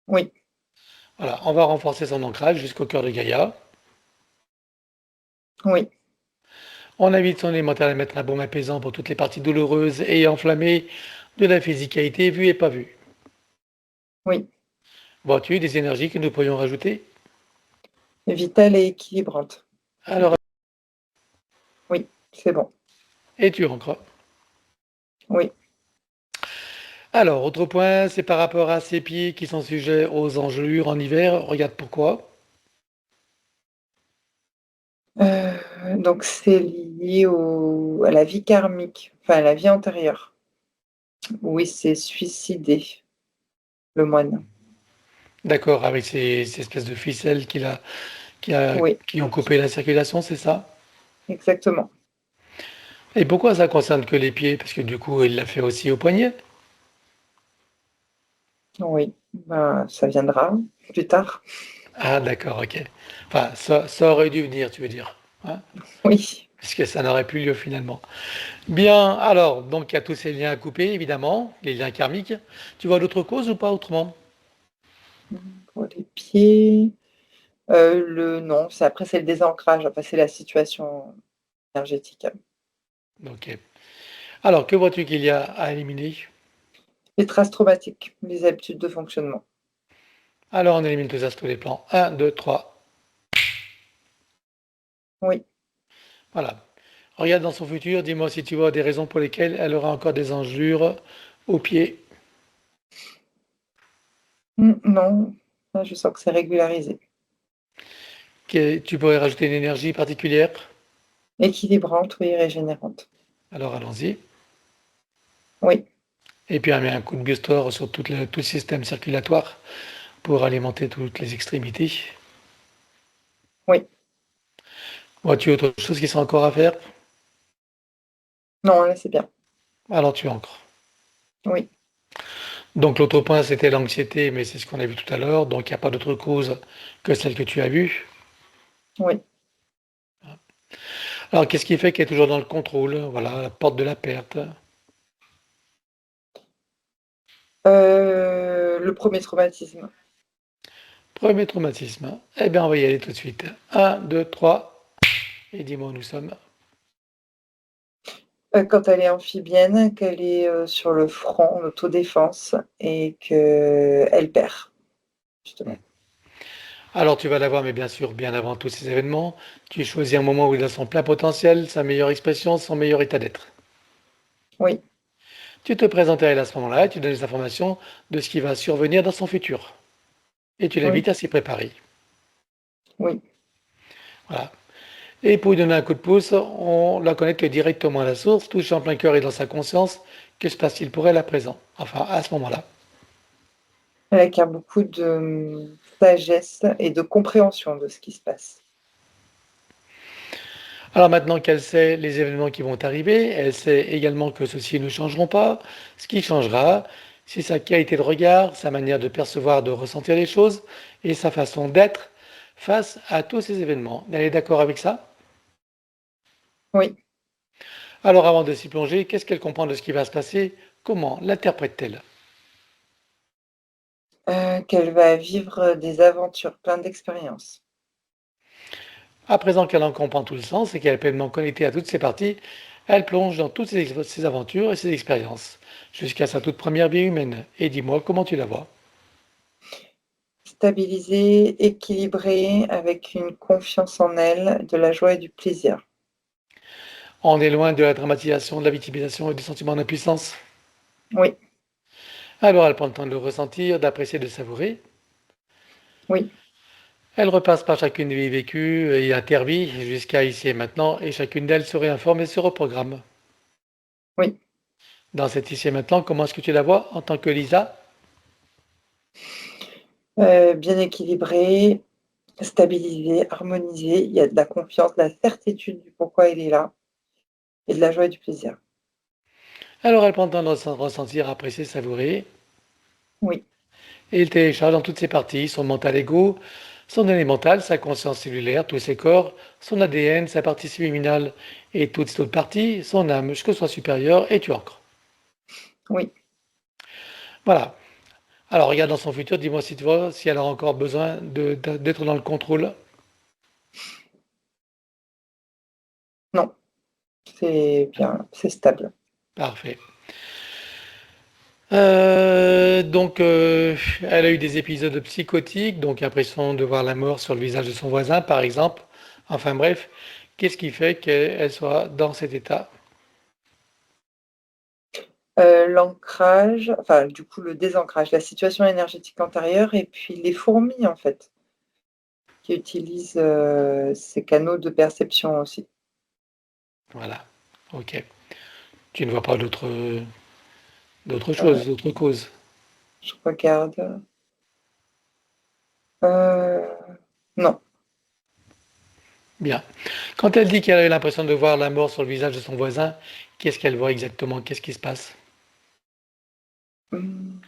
Oui, Voilà, on va renforcer son ancrage jusqu'au cœur de Gaïa. oui, On invite son élémentaire à mettre un baume apaisant pour toutes les parties douloureuses et enflammées de la physicalité vue et pas vue. oui. Vois-tu des énergies que nous pourrions rajouter? Vitale et équilibrante. Alors, Oui, c'est bon. et tu ancres. Oui. Alors, autre point, c'est par rapport à ces pieds qui sont sujets aux engelures en hiver. Regarde pourquoi. Donc c'est lié à la vie karmique, enfin à la vie antérieure, où il s'est suicidé, le moine. D'accord, avec ces espèces de ficelles Oui, qui ont coupé la circulation, c'est ça? exactement. Et pourquoi ça concerne que les pieds? Parce que du coup, il l'a fait aussi au poignet. Oui, ben, ça viendra plus tard. Ah, d'accord, ok. Enfin, ça aurait dû venir, tu veux dire, hein? Oui. Puisque ça n'aurait plus lieu finalement. Bien, alors, donc il y a tous ces liens à couper, évidemment, les liens karmiques. Tu vois d'autres causes ou pas autrement? Pour les pieds, non, après c'est le désancrage, enfin c'est la situation énergétique. Ok. Alors, que vois-tu qu'il y a à éliminer? Les traces traumatiques, les habitudes de fonctionnement. Alors, on élimine tout ça sur tous les plans. Un, 2, 3. Oui. Voilà. Regarde dans son futur, dis-moi si tu vois des raisons pour lesquelles elle aura encore des engelures au pied. Non, là, je sens que c'est régularisé. Tu pourrais rajouter une énergie particulière. Équilibrante, oui, régénérante. Alors, allons-y. Oui, Et puis, on met un coup de booster sur tout le système circulatoire pour alimenter toutes les extrémités. oui. Vois-tu autre chose qui sont encore à faire? Non, là c'est bien. Alors, tu ancres. Oui, Donc l'autre point, c'était l'anxiété, mais c'est ce qu'on a vu tout à l'heure. Donc il n'y a pas d'autre cause que celle que tu as vue. oui. Alors qu'est-ce qui fait qu'elle est toujours dans le contrôle? Voilà, la porte de la perte. Le premier traumatisme. Premier traumatisme. Eh bien, on va y aller tout de suite. Un, 2, 3. Et dis-moi où nous sommes. Quand elle est amphibienne, qu'elle est sur le front en autodéfense et qu'elle perd, justement. Alors tu vas l'avoir, mais bien sûr, bien avant tous ces événements. Tu choisis un moment où il a son plein potentiel, sa meilleure expression, son meilleur état d'être. Oui, Tu te présentes à elle à ce moment-là et tu donnes les informations de ce qui va survenir dans son futur. Et tu oui, l'invites à s'y préparer. oui. Voilà. Et pour lui donner un coup de pouce, on la connecte directement à la source, touche en plein cœur et dans sa conscience. Que se passe-t-il pour elle à présent? Enfin, à ce moment-là. Elle acquiert beaucoup de sagesse et de compréhension de ce qui se passe. Alors maintenant qu'elle sait les événements qui vont arriver, elle sait également que ceux-ci ne changeront pas. Ce qui changera, c'est sa qualité de regard, sa manière de percevoir, de ressentir les choses et sa façon d'être face à tous ces événements. Elle est d'accord avec ça? Oui, Alors avant de s'y plonger, qu'est-ce qu'elle comprend de ce qui va se passer? Comment l'interprète-t-elle? qu'elle va vivre des aventures, plein d'expériences. À présent qu'elle en comprend tout le sens et qu'elle est pleinement connectée à toutes ses parties, elle plonge dans toutes ses aventures et ses expériences, jusqu'à sa toute première vie humaine. Et dis-moi comment tu la vois. Stabilisée, équilibrée, avec une confiance en elle, de la joie et du plaisir. On est loin de la dramatisation, de la victimisation et du sentiment d'impuissance. Oui, Alors elle prend le temps de le ressentir, d'apprécier, de savourer. oui, Elle repasse par chacune des vies vécues et intervie jusqu'à ici et maintenant, et chacune d'elles se réinforme et se reprogramme. oui. Dans cet ici et maintenant, comment est-ce que tu la vois en tant que Lisa? Bien équilibré, stabilisé, harmonisé. Il y a de la confiance, de la certitude du pourquoi il est là et de la joie et du plaisir. Alors elle prend le temps de ressentir, apprécier, savourer, Oui, et il télécharge dans toutes ses parties, son mental égo, son élémental, sa conscience cellulaire, tous ses corps, son ADN, sa partie subliminale et toutes ses autres parties, son âme, jusqu'au soi supérieur, et tu ancres. oui. Voilà. Alors regarde dans son futur, dis-moi si tu vois si elle a encore besoin d'être dans le contrôle. Non, c'est bien, c'est stable. Parfait. Elle a eu des épisodes psychotiques, donc l'impression de voir la mort sur le visage de son voisin, par exemple. Enfin bref, qu'est-ce qui fait qu'elle soit dans cet état? L'ancrage, enfin, du coup, le désancrage, la situation énergétique antérieure et puis les fourmis, en fait, qui utilisent, ces canaux de perception aussi. Voilà. Ok. Tu ne vois pas d'autres Heu, choses, d'autres causes. je regarde, non. Bien. Quand elle dit qu'elle a eu l'impression de voir la mort sur le visage de son voisin, qu'est-ce qu'elle voit exactement? Qu'est-ce qui se passe? Mmh,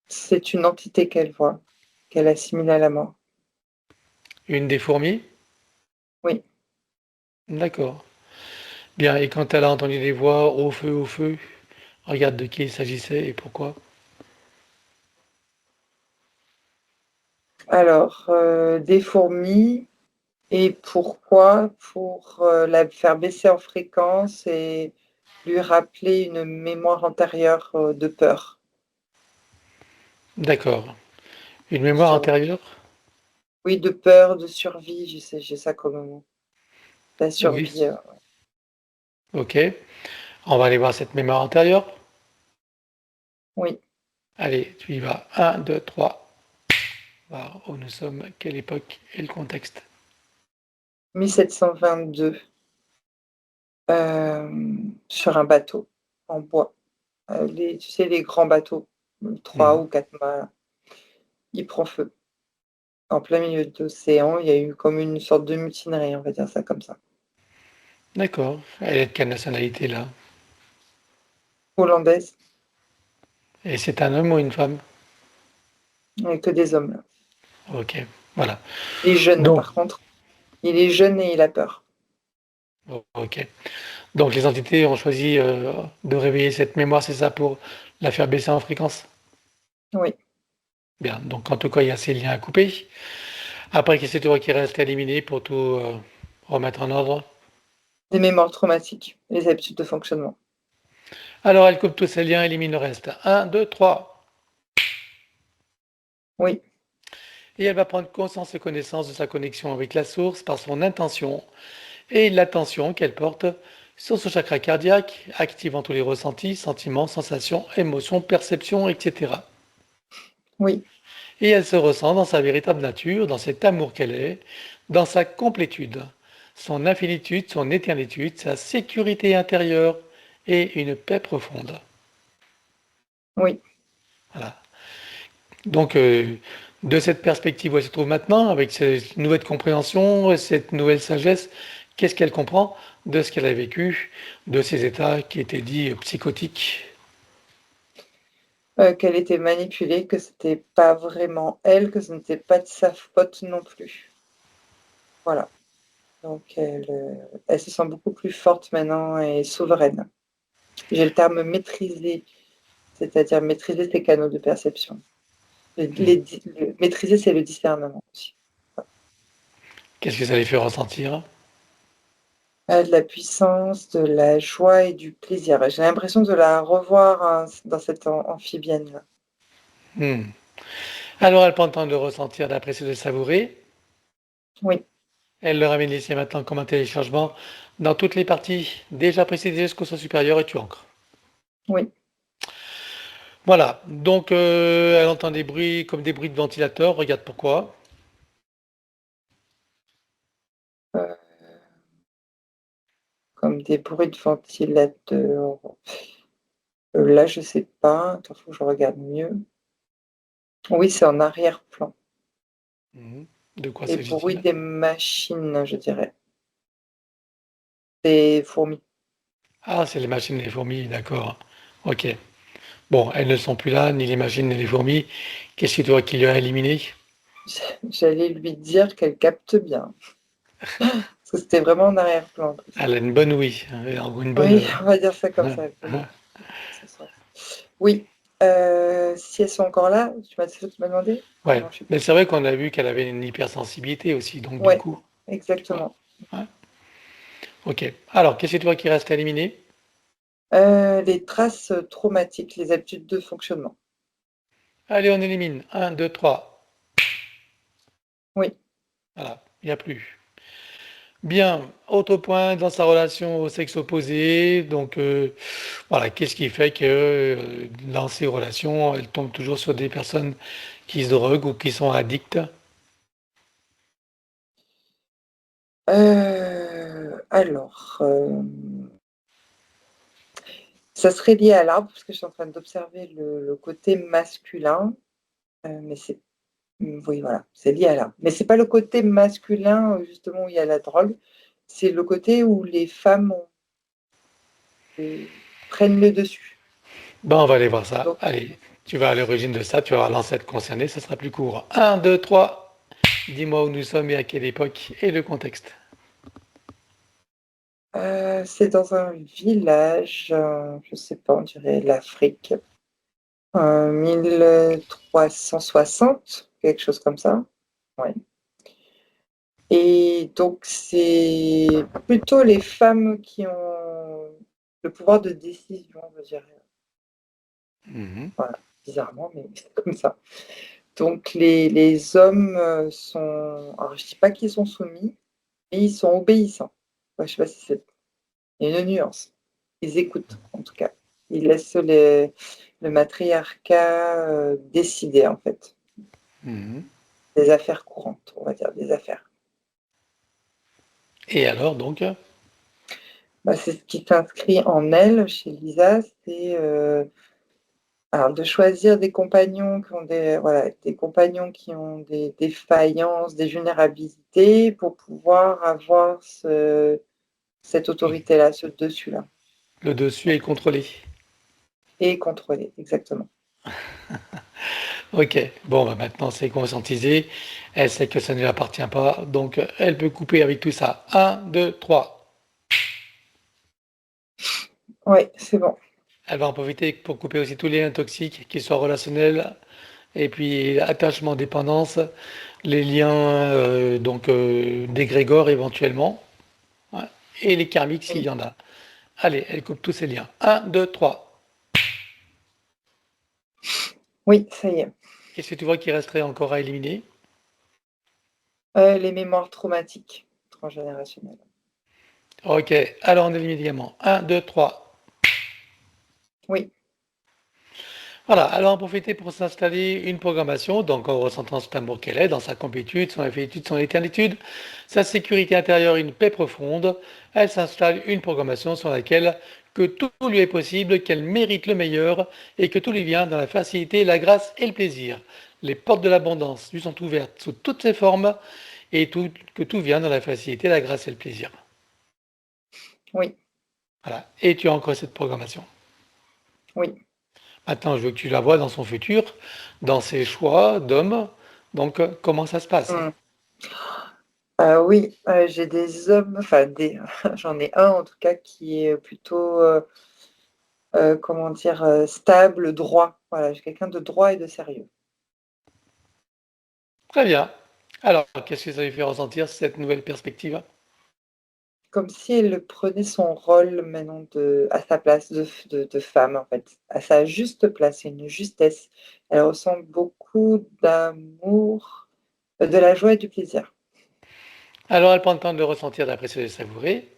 c'est une entité qu'elle voit, qu'elle assimile à la mort. Une des fourmis? Oui. D'accord. Bien. Et quand elle a entendu des voix au feu, regarde de qui il s'agissait et pourquoi. Alors, des fourmis et pourquoi? Pour, la faire baisser en fréquence et lui rappeler une mémoire antérieure, de peur. D'accord. Une mémoire Sur antérieure? Oui, de peur, de survie, j'ai ça comme mot. La Oui. survie, Ok. On va aller voir cette mémoire antérieure. oui, Allez, tu y vas. Un, 2, 3. Voir où nous sommes, quelle époque et le contexte. 1722, sur un bateau en bois. Les Tu sais, les grands bateaux, 3 Mhm. ou 4 mâts, il prend feu. En plein milieu de l'océan, il y a eu comme une sorte de mutinerie, on va dire ça comme ça. D'accord. Elle est de quelle nationalité là? Hollandaise, Et c'est un homme ou une femme? et que des hommes, là. Ok. Voilà. Il est jeune Donc, par contre. Il est jeune et il a peur. ok. Donc les entités ont choisi de réveiller cette mémoire, c'est ça, pour la faire baisser en fréquence? Oui, Bien. Donc en tout cas, il y a ces liens à couper. Après, qu'est-ce que tu vois qui reste à éliminer pour tout remettre en ordre? des mémoires traumatiques, les habitudes de fonctionnement. Alors elle coupe tous ces liens, élimine le reste. Un, 2, 3. Oui, Et elle va prendre conscience et connaissance de sa connexion avec la source par son intention et l'attention qu'elle porte sur son chakra cardiaque, activant tous les ressentis, sentiments, sensations, émotions, perceptions, etc. oui, Et elle se ressent dans sa véritable nature, dans cet amour qu'elle est, dans sa complétude, son infinitude, son éternitude, sa sécurité intérieure et une paix profonde. oui. Voilà. Donc, de cette perspective où elle se trouve maintenant, avec cette nouvelle compréhension, cette nouvelle sagesse, qu'est-ce qu'elle comprend de ce qu'elle a vécu, de ces états qui étaient dits psychotiques? Qu'elle était manipulée, que c'était pas vraiment elle, que ce n'était pas de sa faute non plus. Voilà, donc elle se sent beaucoup plus forte maintenant et souveraine. J'ai le terme maîtriser, c'est-à-dire maîtriser ses canaux de perception. Hmm. Le maîtriser, c'est le discernement aussi. Qu'est-ce que ça les fait ressentir? De la puissance, de la joie et du plaisir. J'ai l'impression de la revoir, dans cette amphibienne-là. Hmm. Alors, elle prend le temps de ressentir, d'apprécier, de savourer. Oui, Elle le ramène ici maintenant comme un téléchargement dans toutes les parties déjà précisées jusqu'au son supérieur et tu ancres. Oui. Voilà, donc elle entend des bruits comme des bruits de ventilateur, regarde pourquoi. Euh, comme des bruits de ventilateur. Là, je sais pas. Attends, faut que je regarde mieux. Oui, c'est en arrière-plan. Mhm. De quoi Les bruits s'agit-il? des machines, je dirais. Des fourmis. Ah, c'est les machines et les fourmis, d'accord. Ok. Bon, elles ne sont plus là, ni les machines ni les fourmis. Qu'est-ce que tu vois qu'il y a éliminé? J'allais lui dire qu'elle capte bien. Parce que c'était vraiment en arrière-plan en plus. Elle a une bonne ouïe, hein, une bonne. Oui, on va dire ça comme ça. Ce soir. Oui. Si elles sont encore là, c'est ça que tu m'as demandé? Ouais, Non, je sais mais plus. c'est vrai qu'on a vu qu'elle avait une hypersensibilité aussi, donc du Ouais, coup, tu vois. exactement. Ouais. Ok. Alors, qu'est-ce que tu vois qui reste à éliminer? Les traces traumatiques, les habitudes de fonctionnement. Allez, on élimine. Un, 2, 3. Oui. Voilà, il n'y a plus. Bien, autre point dans sa relation au sexe opposé. Donc, voilà, qu'est-ce qui fait que dans ces relations, elle tombe toujours sur des personnes qui se droguent ou qui sont addictes? Alors, ça serait lié à l'arbre, parce que je suis en train d'observer le côté masculin, mais c'est oui, voilà, c'est lié à l'arbre. Mais c'est pas le côté masculin, justement, où il y a la drogue, c'est le côté où les femmes prennent le dessus. Ben, on va aller voir ça. Donc, Allez, tu vas à l'origine de ça, tu vas voir l'ancêtre concerné, ça sera plus court. Un, 2, 3. Dis-moi où nous sommes et à quelle époque et le contexte. c'est dans un village, je sais pas, on dirait l'Afrique, 1360, quelque chose comme ça. Ouais. Et donc, c'est plutôt les femmes qui ont le pouvoir de décision, je dirais. Mhm. Voilà, bizarrement, mais c'est comme ça. Donc, les hommes sont. Alors, je ne dis pas qu'ils sont soumis, mais ils sont obéissants. Ouais, je ne sais pas si c'est. Il y a une nuance. Ils écoutent, en tout cas. Ils laissent le matriarcat décider, en fait, Mhm. des affaires courantes, on va dire, des affaires. Et alors, donc? Bah, c'est ce qui s'inscrit en elle, chez Lisa, c'est alors de choisir des compagnons qui ont des compagnons qui ont des défaillances, des vulnérabilités pour pouvoir avoir cette autorité-là, ce dessus-là, Le dessus en est fait, contrôlé. et contrôler, exactement. Ok, bon, bah maintenant c'est conscientisé. Elle sait que ça ne lui appartient pas, donc elle peut couper avec tout ça. Un, 2, 3. Oui, c'est bon. Elle va en profiter pour couper aussi tous les liens toxiques, qu'ils soient relationnels, et puis attachement, dépendance, les liens d'égrégore éventuellement, ouais, et les karmiques s'il Oui, y en a. Allez, elle coupe tous ces liens. Un, 2, 3. oui, ça y est. Qu'est-ce que tu vois qui resterait encore à éliminer? Les mémoires traumatiques transgénérationnelles. Ok, alors on élimine également. Un, 2, 3. Oui, Voilà, alors en profiter pour s'installer une programmation, donc en ressentant cet amour qu'elle est, dans sa complétude, son infinitud, son éternitude, sa sécurité intérieure, une paix profonde, elle s'installe une programmation sur laquelle que tout lui est possible, qu'elle mérite le meilleur et que tout lui vient dans la facilité, la grâce et le plaisir. Les portes de l'abondance lui sont ouvertes sous toutes ses formes et que tout vient dans la facilité, la grâce et le plaisir. oui, Voilà, et tu as encore cette programmation. oui. Maintenant, je veux que tu la vois dans son futur, dans ses choix d'homme. Donc, comment ça se passe? Mmh. Oui, j'ai des hommes, enfin des j'en ai un en tout cas qui est plutôt, comment dire? Stable, droit. Voilà, j'ai quelqu'un de droit et de sérieux. Très bien. Alors, qu'est-ce que ça lui fait ressentir cette nouvelle perspective? Comme si elle prenait son rôle maintenant à sa place de femme, en fait, à sa juste place, une justesse. Elle ressent beaucoup d'amour, de la joie et du plaisir. Alors, elle prend le temps de le ressentir, d'apprécier, de le savourer.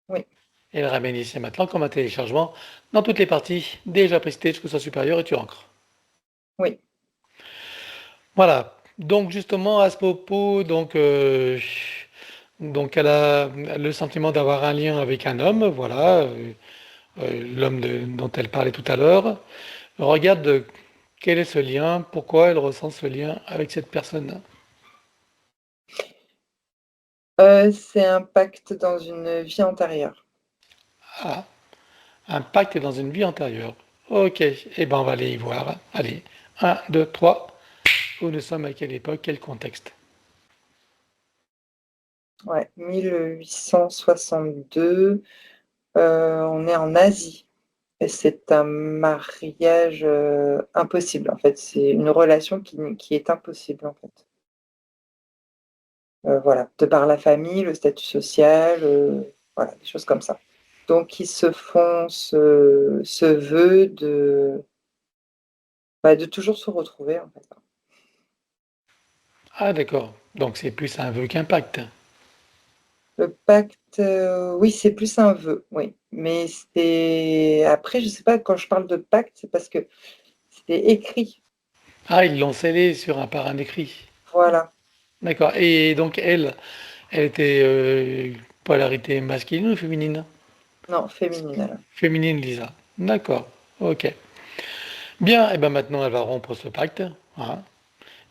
Oui, Elle ramène ici et maintenant comme un téléchargement dans toutes les parties déjà précitées jusqu'au son supérieur et tu ancres. oui. Voilà. Donc justement à ce propos, donc elle a le sentiment d'avoir un lien avec un homme, voilà, l'homme dont elle parlait tout à l'heure. Regarde quel est ce lien, pourquoi elle ressent ce lien avec cette personne. C'est un pacte dans une vie antérieure. Ah, un pacte dans une vie antérieure. Ok, eh ben on va aller y voir. Allez, un, 2, 3. Où nous sommes, à quelle époque, quel contexte? Ouais, 1862. On est en Asie. Et c'est un mariage impossible, en fait. C'est une relation qui est impossible, en fait. Voilà, de par la famille, le statut social, voilà, des choses comme ça. Donc, ils se font ce vœu de toujours se retrouver, en fait. Ah d'accord, donc c'est plus un vœu qu'un pacte. Le pacte, oui, c'est plus un vœu, oui. Mais c'est après, je sais pas, quand je parle de pacte, c'est parce que c'était écrit. Ah, ils l'ont scellé par un écrit. Voilà. D'accord. Et donc elle était polarité masculine ou féminine? Non, féminine, alors. Féminine, Lisa. D'accord. Ok. Bien. Et ben maintenant elle va rompre ce pacte, hein,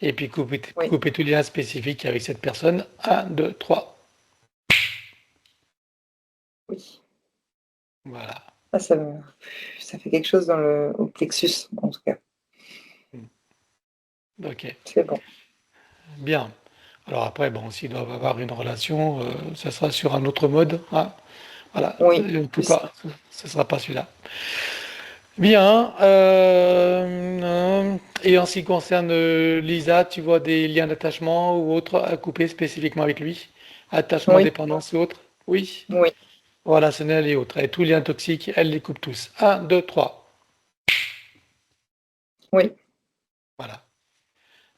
et puis Oui. couper tout lien spécifique avec cette personne. Un, 2, 3. Oui. Voilà. Ah, ça fait quelque chose au plexus, en tout cas. Ok. C'est bon. Bien. Alors après, bon, s'ils doivent avoir une relation, ça sera sur un autre mode, hein. Voilà. Oui, En tout plus. cas, ce ne sera pas celui-là. Bien. Et en ce qui concerne Lisa, tu vois des liens d'attachement ou autres à couper spécifiquement avec lui? Attachement, Oui, dépendance ou autre? Oui. oui, Relationnel et autres. Et tous les liens toxiques, elle les coupe tous. Un, 2, 3. oui. Voilà.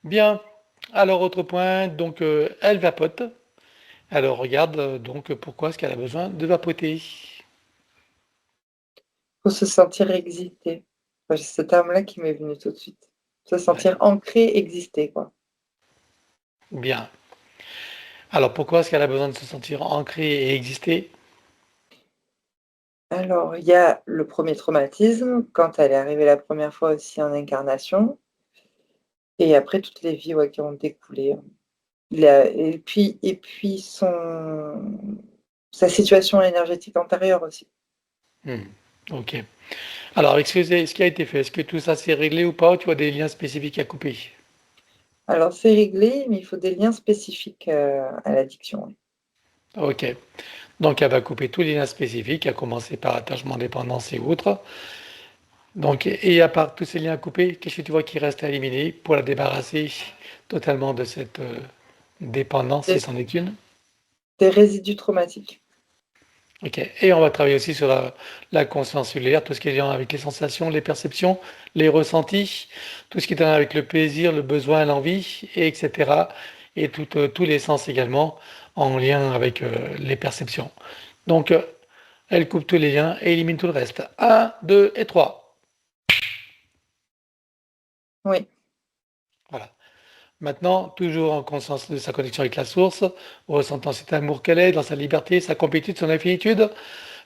Bien. Alors, autre point, donc elle vapote. Alors, regarde donc pourquoi est-ce qu'elle a besoin de vapoter. Faut se sentir exister. Enfin, c'est ce terme-là qui m'est venu tout de suite. Se Ouais. sentir ancré, exister, quoi. Bien. Alors, pourquoi est-ce qu'elle a besoin de se sentir ancrée et exister? Alors, il y a le premier traumatisme, quand elle est arrivée la première fois aussi en incarnation, et après toutes les vies, ouais, qui ont découlé. Et puis sa situation énergétique antérieure aussi. Hmm. Ok. Alors, avec ce qui a été fait, est-ce que tout ça s'est réglé ou pas? Tu vois des liens spécifiques à couper? Alors c'est réglé, mais il faut des liens spécifiques, à l'addiction, oui. Ok. Donc, elle va couper tous les liens spécifiques, à commencer par attachement, dépendance et autres. Donc, et à part tous ces liens à couper, qu'est-ce que tu vois qui reste à éliminer pour la débarrasser totalement de cette dépendance, si Des c'en est une? des résidus traumatiques. Ok. Et on va travailler aussi sur la conscience cellulaire, tout ce qui est lien avec les sensations, les perceptions, les ressentis, tout ce qui est en lien avec le plaisir, le besoin, l'envie, et etc. Et tous les sens également en lien avec les perceptions. Donc, elle coupe tous les liens et élimine tout le reste. Un, 2 et 3. Oui, Voilà. Maintenant, toujours en conscience de sa connexion avec la source, ressentant cet amour qu'elle est, dans sa liberté, sa complétude, son infinitude,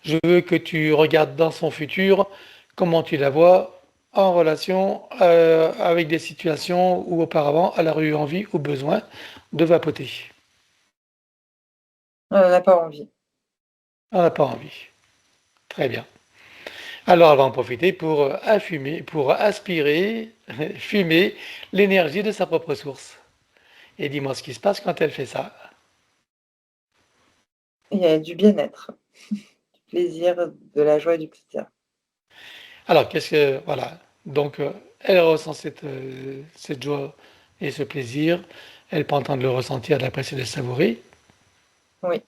je veux que tu regardes dans son futur comment tu la vois en relation avec des situations où auparavant elle a eu envie ou besoin de vapoter. on n'en a pas envie. Elle n'a pas envie. Très bien. Alors elle va en profiter pour affumer, pour aspirer, fumer l'énergie de sa propre source. Et dis-moi ce qui se passe quand elle fait ça. Il y a du bien-être, du plaisir, de la joie et du plaisir. Alors, voilà. Donc, elle ressent cette joie et ce plaisir. Elle prend le temps de le ressentir, de l'apprécier, de le savourer. Oui,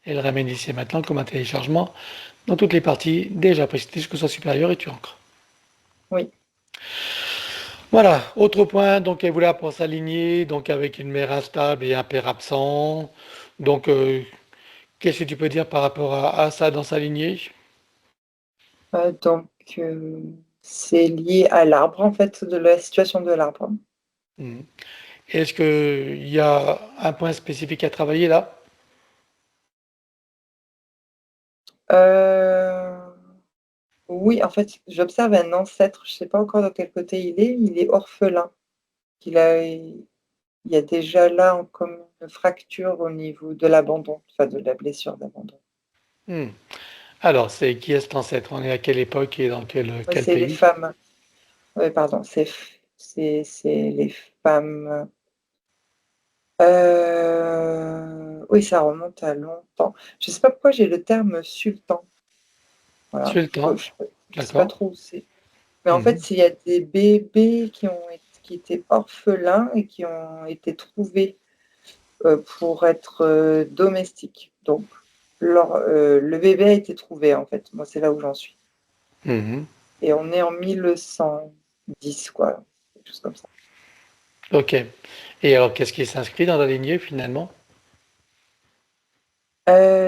Elle ramène ici et maintenant comme un téléchargement dans toutes les parties déjà précitées jusqu'au son supérieur et tu ancres. oui, Voilà, autre point, donc elle voulait pour s'aligner, donc avec une mère instable et un père absent. Donc, qu'est-ce que tu peux dire par rapport à ça dans sa lignée? Donc, c'est lié à l'arbre, en fait, de la situation de l'arbre. Mhm. Est-ce qu'il y a un point spécifique à travailler là? Euh, oui, en fait, j'observe un ancêtre, je ne sais pas encore dans quel côté il est orphelin. Il y a déjà là comme une fracture au niveau de l'abandon, enfin de la blessure d'abandon. Hmm. Alors, c'est qui est cet ancêtre? On est à quelle époque et dans Ouais, quel c'est les pays? femmes. Oui, pardon, c'est les femmes. Oui, ça remonte à longtemps. Je ne sais pas pourquoi j'ai le terme sultan. Voilà. Sultan, Je sais pas d'accord. trop où c'est. Mais en fait, Mhm. s'il y a des bébés qui étaient orphelins et qui ont été trouvés pour être domestiques. Donc, le bébé a été trouvé, en fait. Moi, c'est là où j'en suis. Mhm. Et on est en 1110, quoi. Quelque chose comme ça. Ok. Et alors, qu'est-ce qui s'inscrit dans la lignée finalement?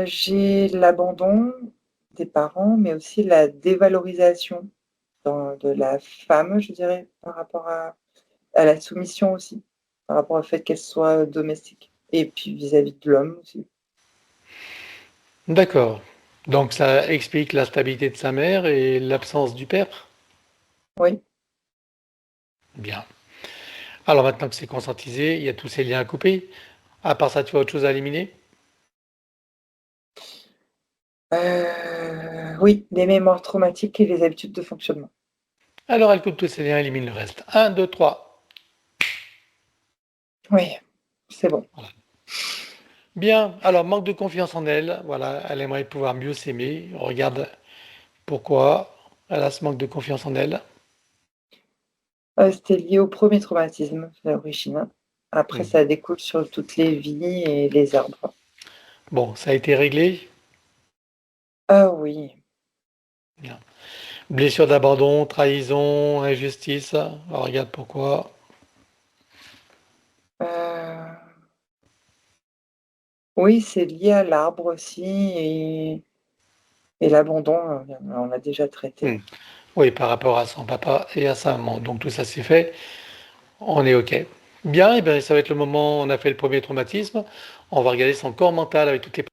J'ai l'abandon des parents, mais aussi la dévalorisation de la femme, je dirais, par rapport à la soumission aussi, par rapport au fait qu'elle soit domestique. Et puis vis-à-vis de l'homme aussi. D'accord. Donc, ça explique la stabilité de sa mère et l'absence du père? Oui. Bien. Alors, maintenant que c'est conscientisé, il y a tous ces liens à couper. À part ça, tu as autre chose à éliminer? Oui, les mémoires traumatiques et les habitudes de fonctionnement. Alors, elle coupe tous ces liens, élimine le reste. Un, 2, 3. Oui, c'est bon. Bien. Alors, manque de confiance en elle. Voilà, elle aimerait pouvoir mieux s'aimer. On regarde pourquoi elle a ce manque de confiance en elle. C'était lié au premier traumatisme, à l'origine. Après, Mhm. ça découle sur toutes les vies et les arbres. Bon, ça a été réglé. Ah oui. Bien. Blessure d'abandon, trahison, injustice. Alors, regarde pourquoi. Euh, oui, c'est lié à l'arbre aussi et l'abandon, on l'a déjà traité. Hmm. Oui, par rapport à son papa et à sa maman. Donc tout ça c'est fait. On est OK. Bien, et bien ça va être le moment, on a fait le premier traumatisme. On va regarder son corps mental avec toutes les